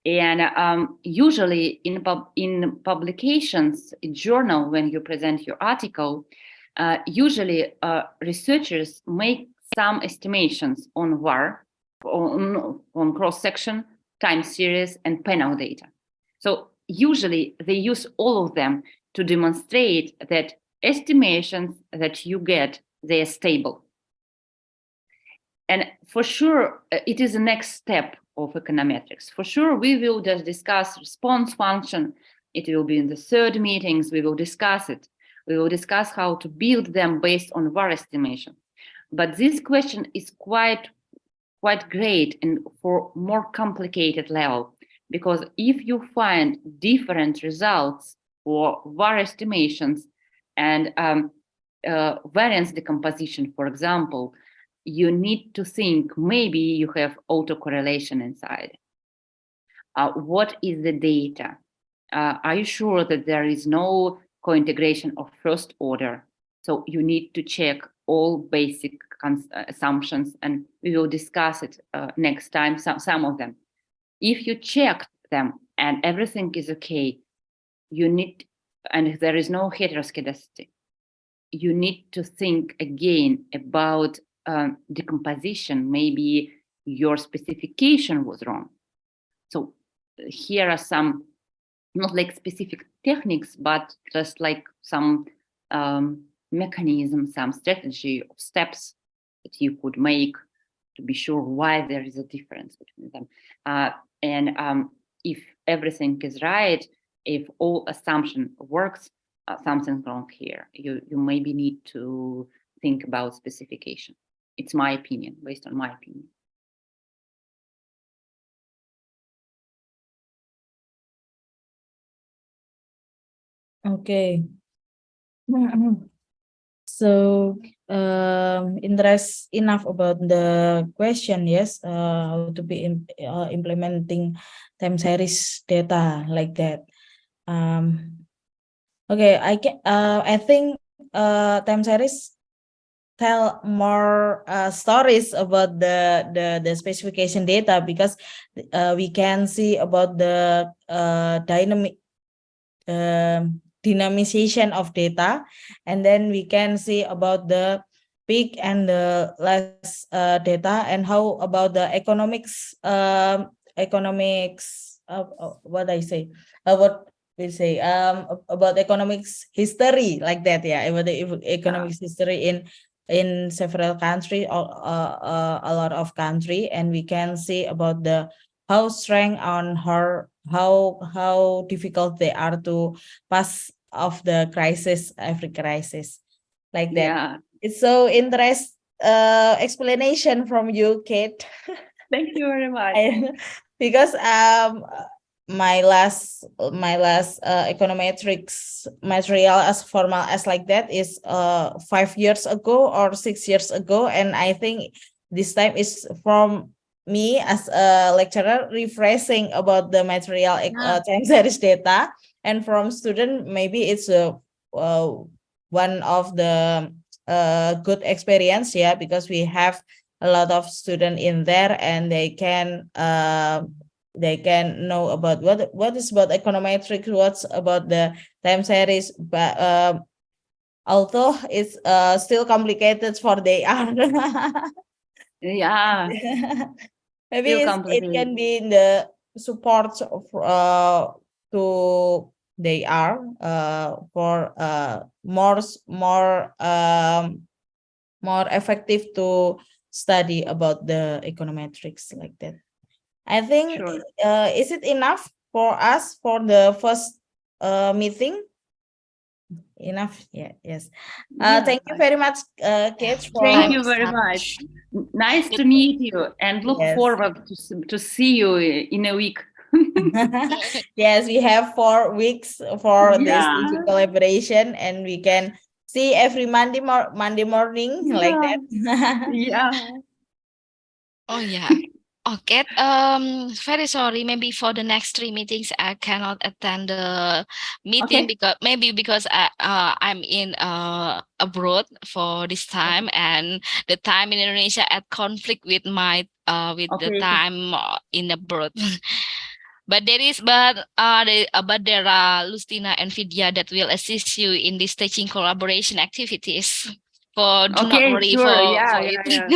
And usually in publications, in journal, when you present your article, usually researchers make some estimations on VAR, on cross-section, time series, and panel data. So usually they use all of them to demonstrate that estimations that you get, they are stable. And for sure, it is the next step of econometrics. For sure, we will just discuss response function. It will be in the third meetings. We will discuss it. We will discuss how to build them based on VAR estimation. But this question is quite great and for more complicated level, because if you find different results for VAR estimations and variance decomposition, for example, you need to think maybe you have autocorrelation inside. What is the data? Are you sure that there is no co-integration of first order? So you need to check all basic assumptions, and we will discuss it next time, some of them. If you check them and everything is okay, you need, and there is no heteroscedasticity, you need to think again about decomposition. Maybe your specification was wrong. So here are some, not like specific techniques, but just like some mechanism, some strategy of steps that you could make to be sure why there is a difference between them. And if everything is right, if all assumption works, something's wrong here. You maybe need to think about specification. It's my opinion, based on my opinion. Okay. So interest enough about the question, yes, how to be implementing time series data like that. Okay, I think time series tell more stories about the specification data, because we can see about the dynamization of data, and then we can see about the big and less data, and how about the what I say what we say about economics history, like that, yeah, about the economics history in several countries, or a lot of country, and we can see about the how strength on her, how difficult they are to pass of the crisis, every crisis, like that. Yeah. It's so interest explanation from you, Kate. Thank you very much. Because my last econometrics material as formal as like that is 5 years ago or 6 years ago, and I think this time is from me as a lecturer refreshing about the material time series data, and from student maybe it's one of the good experience, yeah, because we have a lot of student in there, and they can know about what is about econometrics, what's about the time series, but although it's still complicated for they are. Yeah. Maybe Still it complicated. can be in the support of to they are for more effective to study about the econometrics, like that. I think Sure. Is it enough for us for the first meeting? Enough? Yeah, yes. Yeah. Thank you very much, Kate, for Thank Time you is very up. much. Nice Good. to meet you, and look Yes. forward to see you in a week. Yes, we have 4 weeks for this Yeah. teaching collaboration, and we can see every Monday morning, like that. Yeah. Oh yeah. Okay. Very sorry. Maybe for the next 3 meetings, I cannot attend the meeting Okay. because I'm in abroad for this time, and the time in Indonesia at conflict with my with the Okay. time in abroad. But there are Lustina and Vidya that will assist you in this teaching collaboration activities. Do not Okay, worry sure. Yeah, for yeah, it. yeah.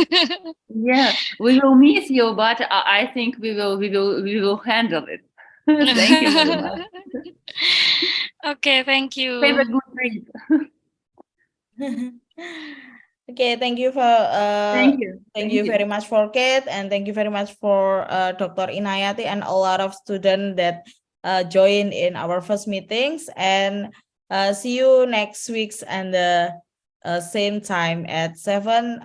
Yeah, we will miss you, but I think we will handle it. Thank you very much. Okay, thank you. Have a good trip. Okay, thank you for Thank you. thank you very much for Kate, and thank you very much for Dr. Inayati and a lot of students that join in our first meetings, and see you next week's and the same time at 7:30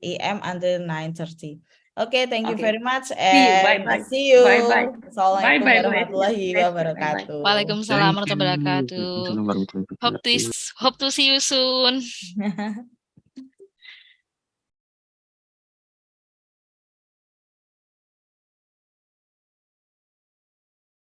a.m. until 9:30. Okay, thank you Okay. very much, See you. Bye and bye. see you. Bye bye. Assalamualaikum Bye bye, warahmatullahi Bye bye. wabarakatuh. Waalaikumsalam warahmatullahi wabarakatuh. Hope to see you soon.